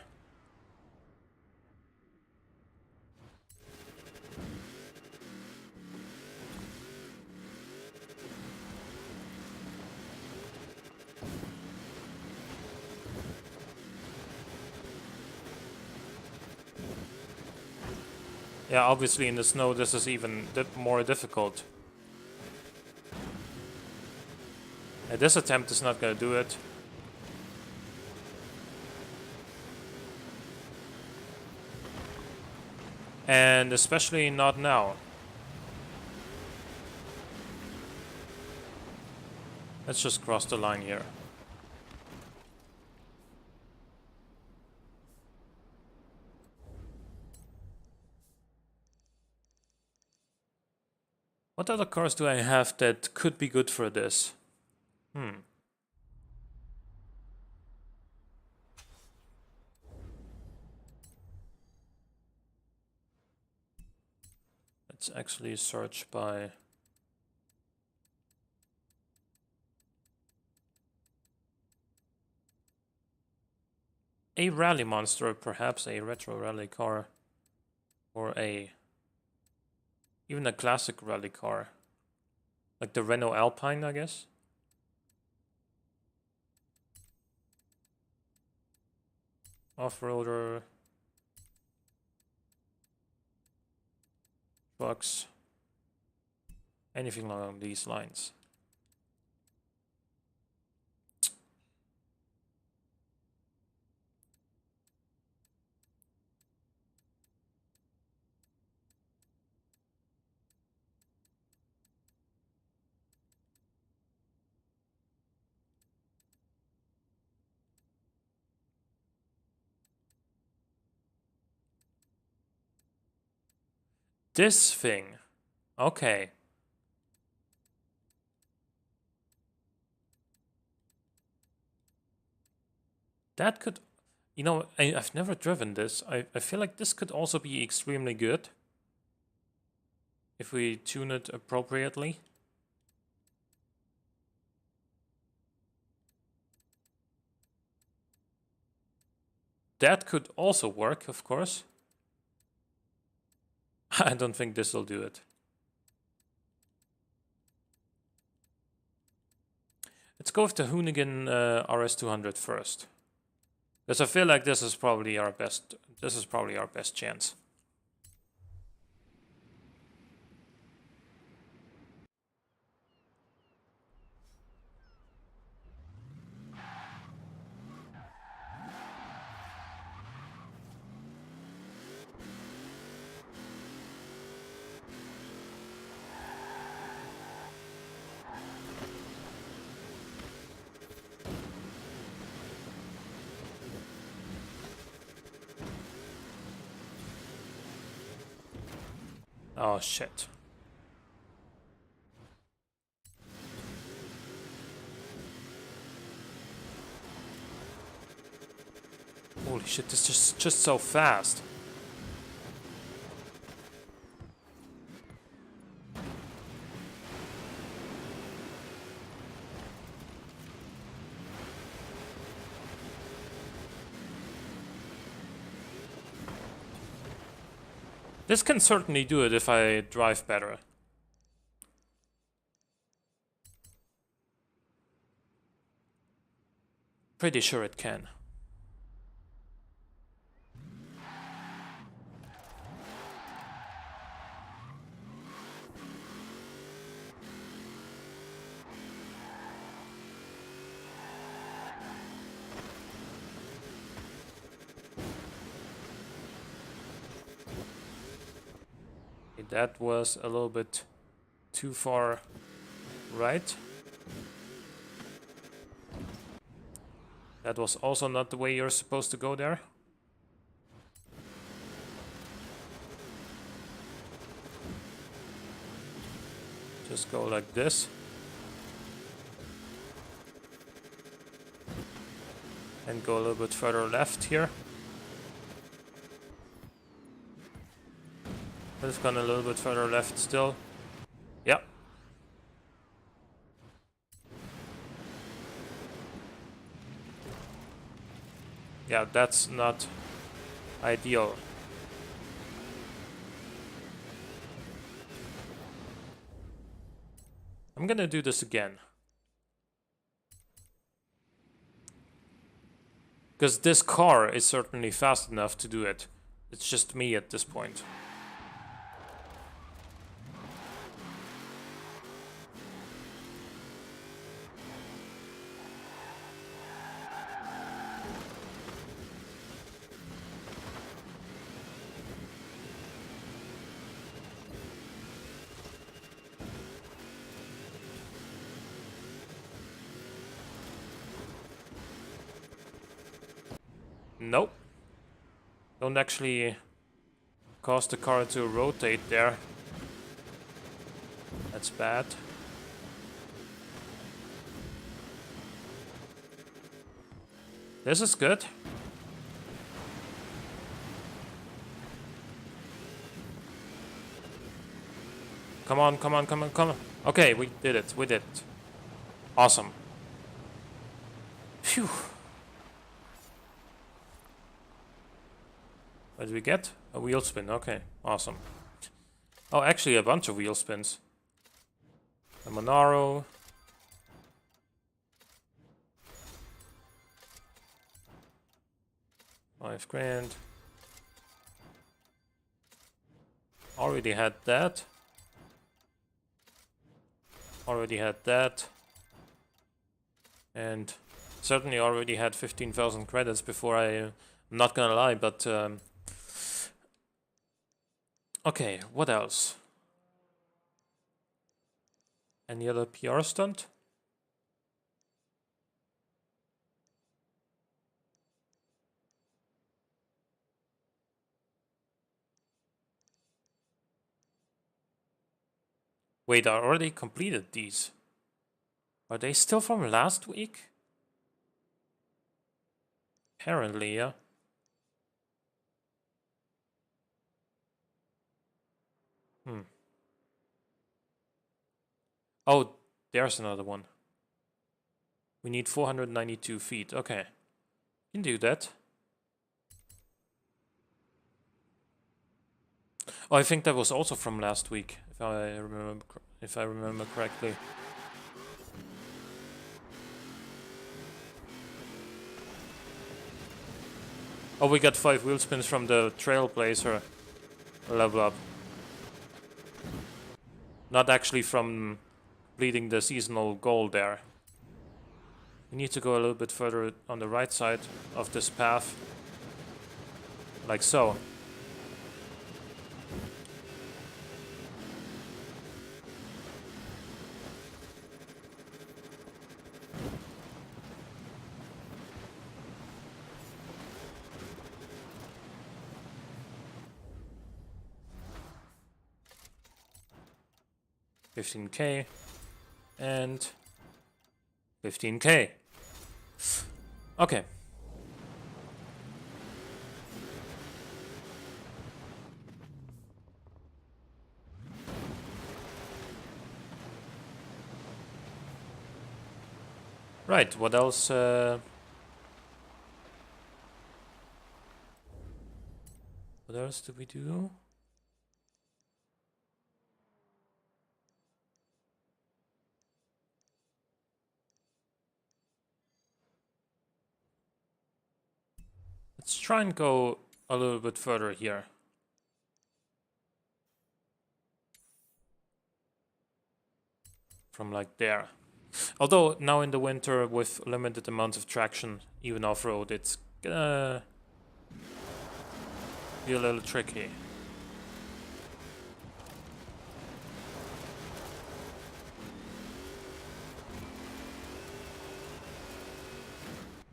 Yeah, obviously in the snow this is even more difficult. This attempt is not gonna do it. And especially not now. Let's just cross the line here. What other cars do I have that could be good for this? Let's actually search by... a rally monster, perhaps a retro rally car. Or even a classic rally car. Like the Renault Alpine, I guess. Off-roader. Trucks. Anything along these lines. This thing. Okay. That could... You know, I've never driven this. I feel like this could also be extremely good if we tune it appropriately. That could also work, of course. I don't think this will do it. Let's go with the Hoonigan RS200 first. Because I feel like this is probably our best. This is probably our best chance. Oh shit. Holy shit, this is just so fast. This can certainly do it if I drive better. Pretty sure it can. That was a little bit too far right. That was also not the way you're supposed to go there. Just go like this. And go a little bit further left here. It's gone a little bit further left still. Yeah. Yeah, that's not ideal. I'm gonna do this again. Because this car is certainly fast enough to do it. It's just me at this point. Nope. Don't actually cause the car to rotate there. That's bad. This is good. Come on, come on, come on, come on. Okay, we did it. We did it. Awesome. Phew. What did we get? A wheel spin. Okay, awesome. Oh, actually a bunch of wheel spins. A Monaro. $5,000. Already had that. Already had that. And certainly already had 15,000 credits before I'm not gonna lie, but okay, what else? Any other PR stunt? Wait, I already completed these. Are they still from last week? Apparently, yeah. Oh, there's another one. We need 492 feet. Okay. Can do that. Oh, I think that was also from last week, if I remember correctly. Oh, we got 5 wheel spins from the Trailblazer level up. Not actually from completing the seasonal goal there. We need to go a little bit further on the right side of this path. Like so. $15K and $15K. Okay. Right, what else? What else did we do? Let's try and go a little bit further here. From like there. Although now in the winter with limited amounts of traction, even off-road, it's gonna be a little tricky.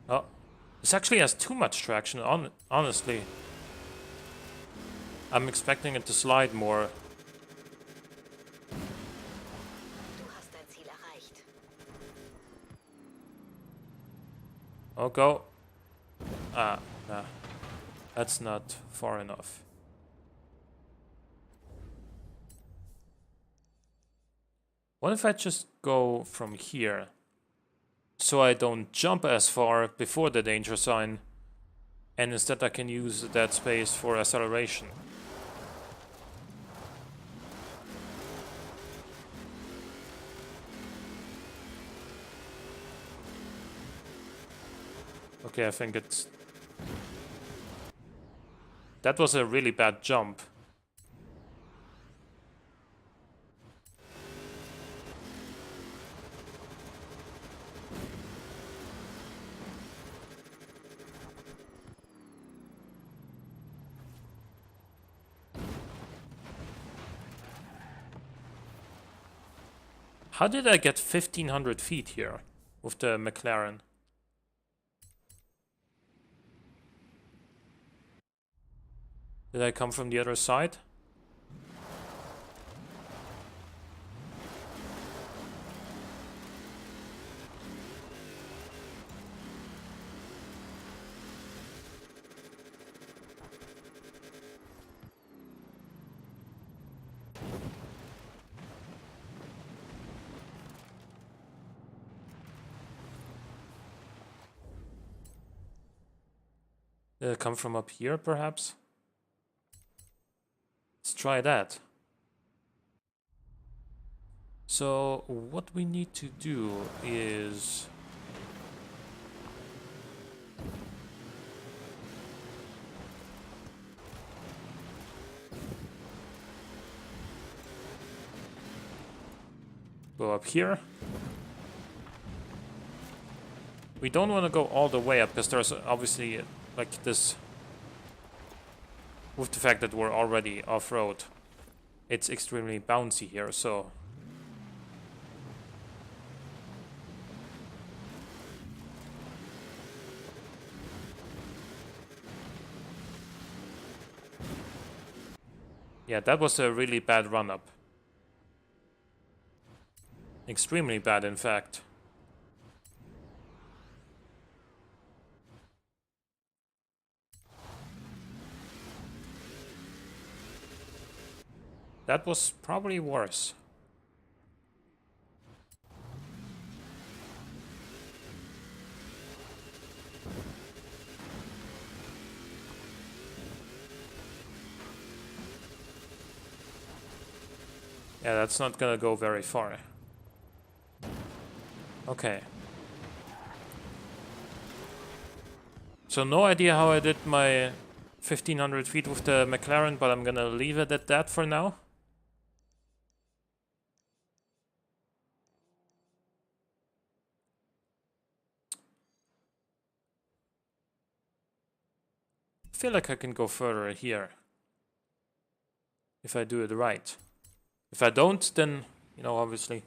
Oh, this actually has too much traction, honestly. I'm expecting it to slide more. Du hast dein Ziel erreicht. Oh, go. Ah, nah. That's not far enough. What if I just go from here? So I don't jump as far before the danger sign. And instead I can use that space for acceleration. Okay, I think it's... That was a really bad jump. How did I get 1500 feet here with the McLaren? Did I come from the other side? Did it come from up here, perhaps? Let's try that. So, what we need to do is... go up here. We don't want to go all the way up, because there's obviously, like, this... With the fact that we're already off-road, it's extremely bouncy here, so... Yeah, that was a really bad run-up. Extremely bad, in fact. That was probably worse. Yeah, that's not gonna go very far. Okay. So no idea how I did my 1500 feet with the McLaren, but I'm gonna leave it at that for now. I feel like I can go further here. If I do it right. If I don't, then, you know, obviously.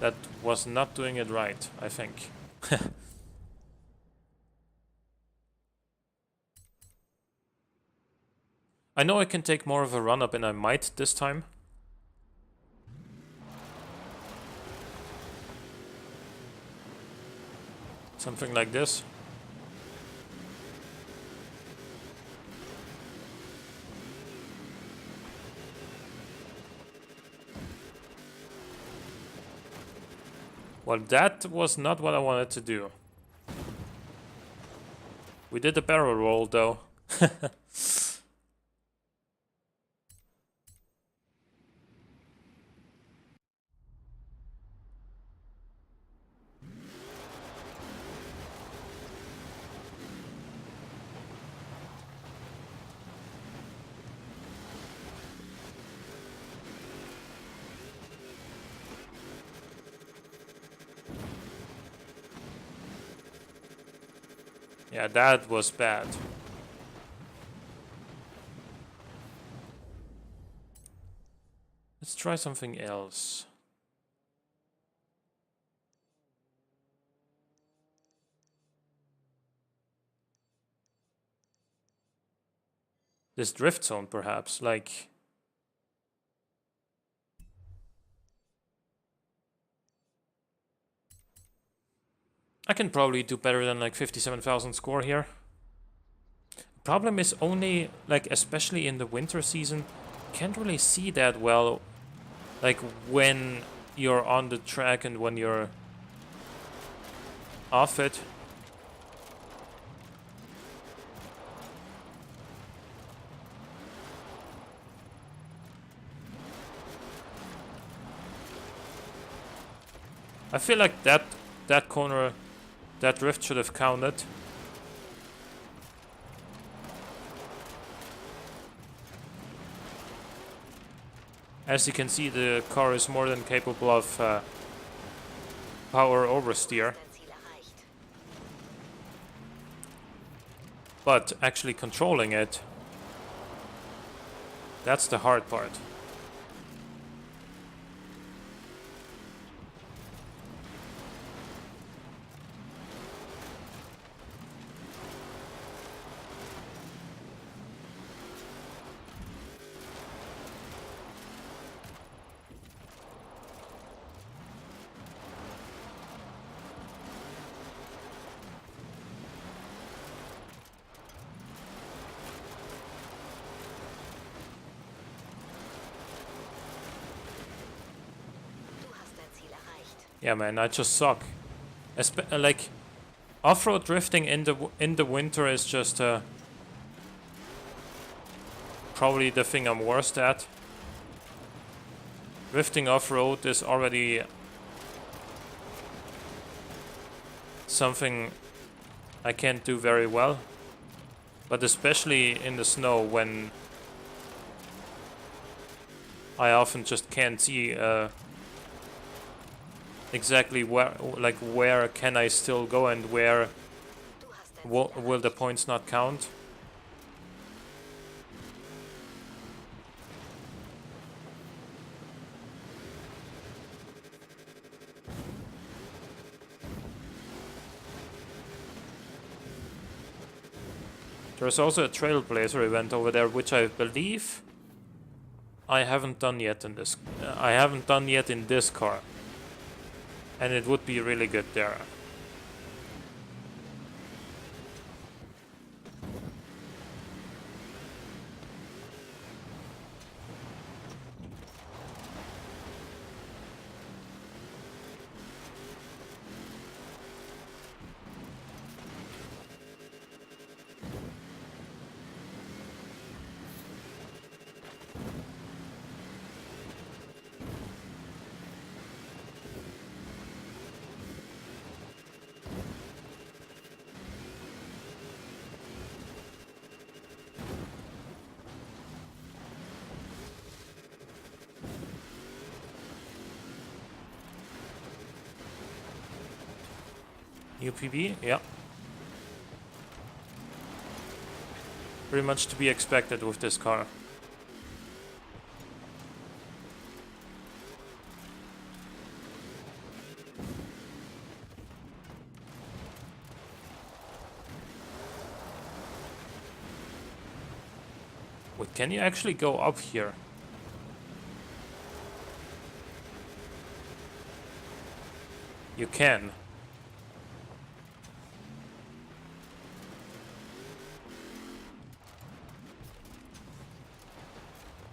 That was not doing it right, I think. I know I can take more of a run up, and I might this time. Something like this. Well, that was not what I wanted to do. We did a barrel roll, though. Yeah, that was bad. Let's try something else. This drift zone, perhaps, like... I can probably do better than like 57,000 score here. Problem is only, like, especially in the winter season, can't really see that well, like, when you're on the track and when you're off it. I feel like that corner, that drift should have counted. As you can see, the car is more than capable of power oversteer. But actually controlling it, that's the hard part. Yeah, man, I just suck. Like, off-road drifting in the winter is just probably the thing I'm worst at. Drifting off-road is already something I can't do very well, but especially in the snow when I often just can't see exactly where can I still go and where will the points not count. There's also a Trailblazer event over there, which I believe I haven't done yet in this. I haven't done yet in this car, and it would be really good there. UPB, yeah. Pretty much to be expected with this car. Wait, can you actually go up here? You can.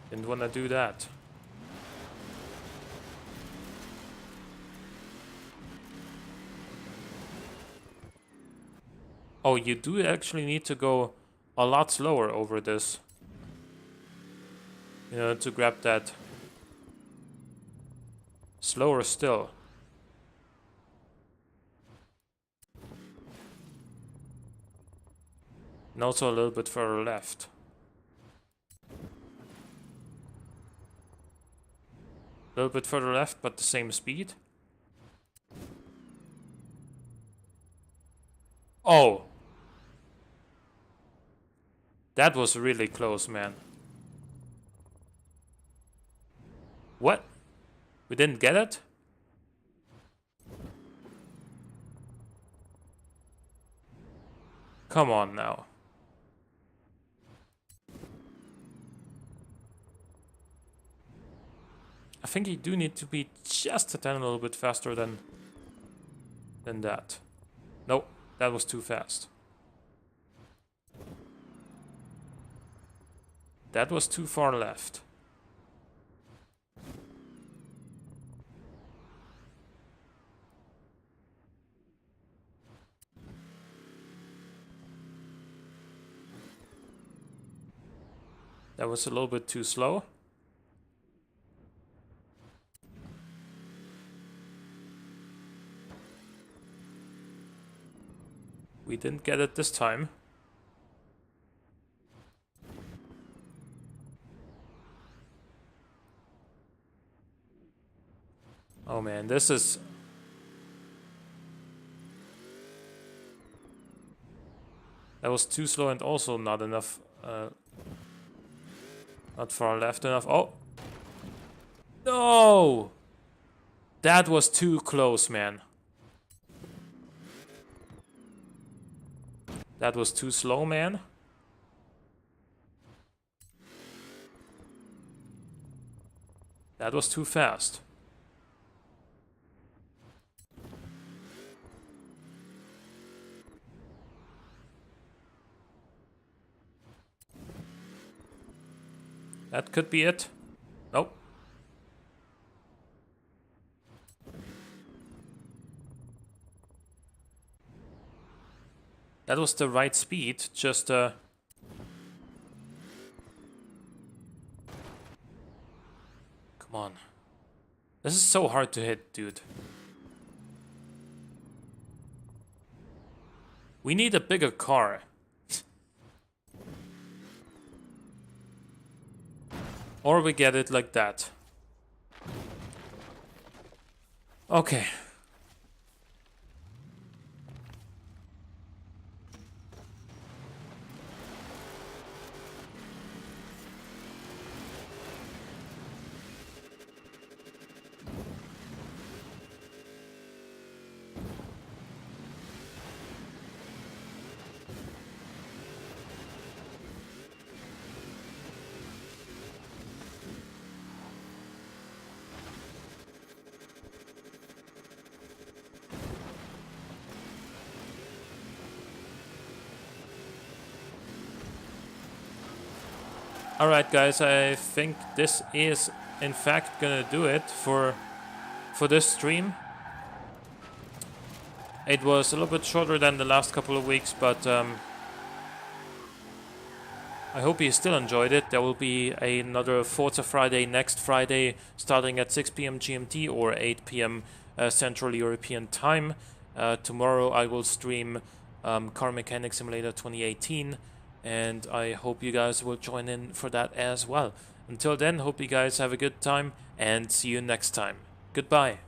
Didn't want to do that. Oh, you do actually need to go a lot slower over this. You know, to grab that. Slower still. And also a little bit further left. A little bit further left, but the same speed. Oh! That was really close, man. What? We didn't get it? Come on now. I think you do need to be just a little bit faster than that. Nope, that was too fast. That was too far left. That was a little bit too slow. We didn't get it this time. Oh man, this is... That was too slow and also not enough... not far left enough. Oh! No! That was too close, man. That was too slow, man. That was too fast. That could be it. Nope. That was the right speed, just Come on. This is so hard to hit, dude. We need a bigger car. Or we get it like that. Okay. Alright guys, I think this is in fact gonna do it for this stream. It was a little bit shorter than the last couple of weeks, but I hope you still enjoyed it. There will be another Forza Friday next Friday, starting at 6 p.m. GMT or 8 p.m. Central European Time. Tomorrow I will stream Car Mechanic Simulator 2018, and I hope you guys will join in for that as well. Until then, hope you guys have a good time, and see you next time. Goodbye.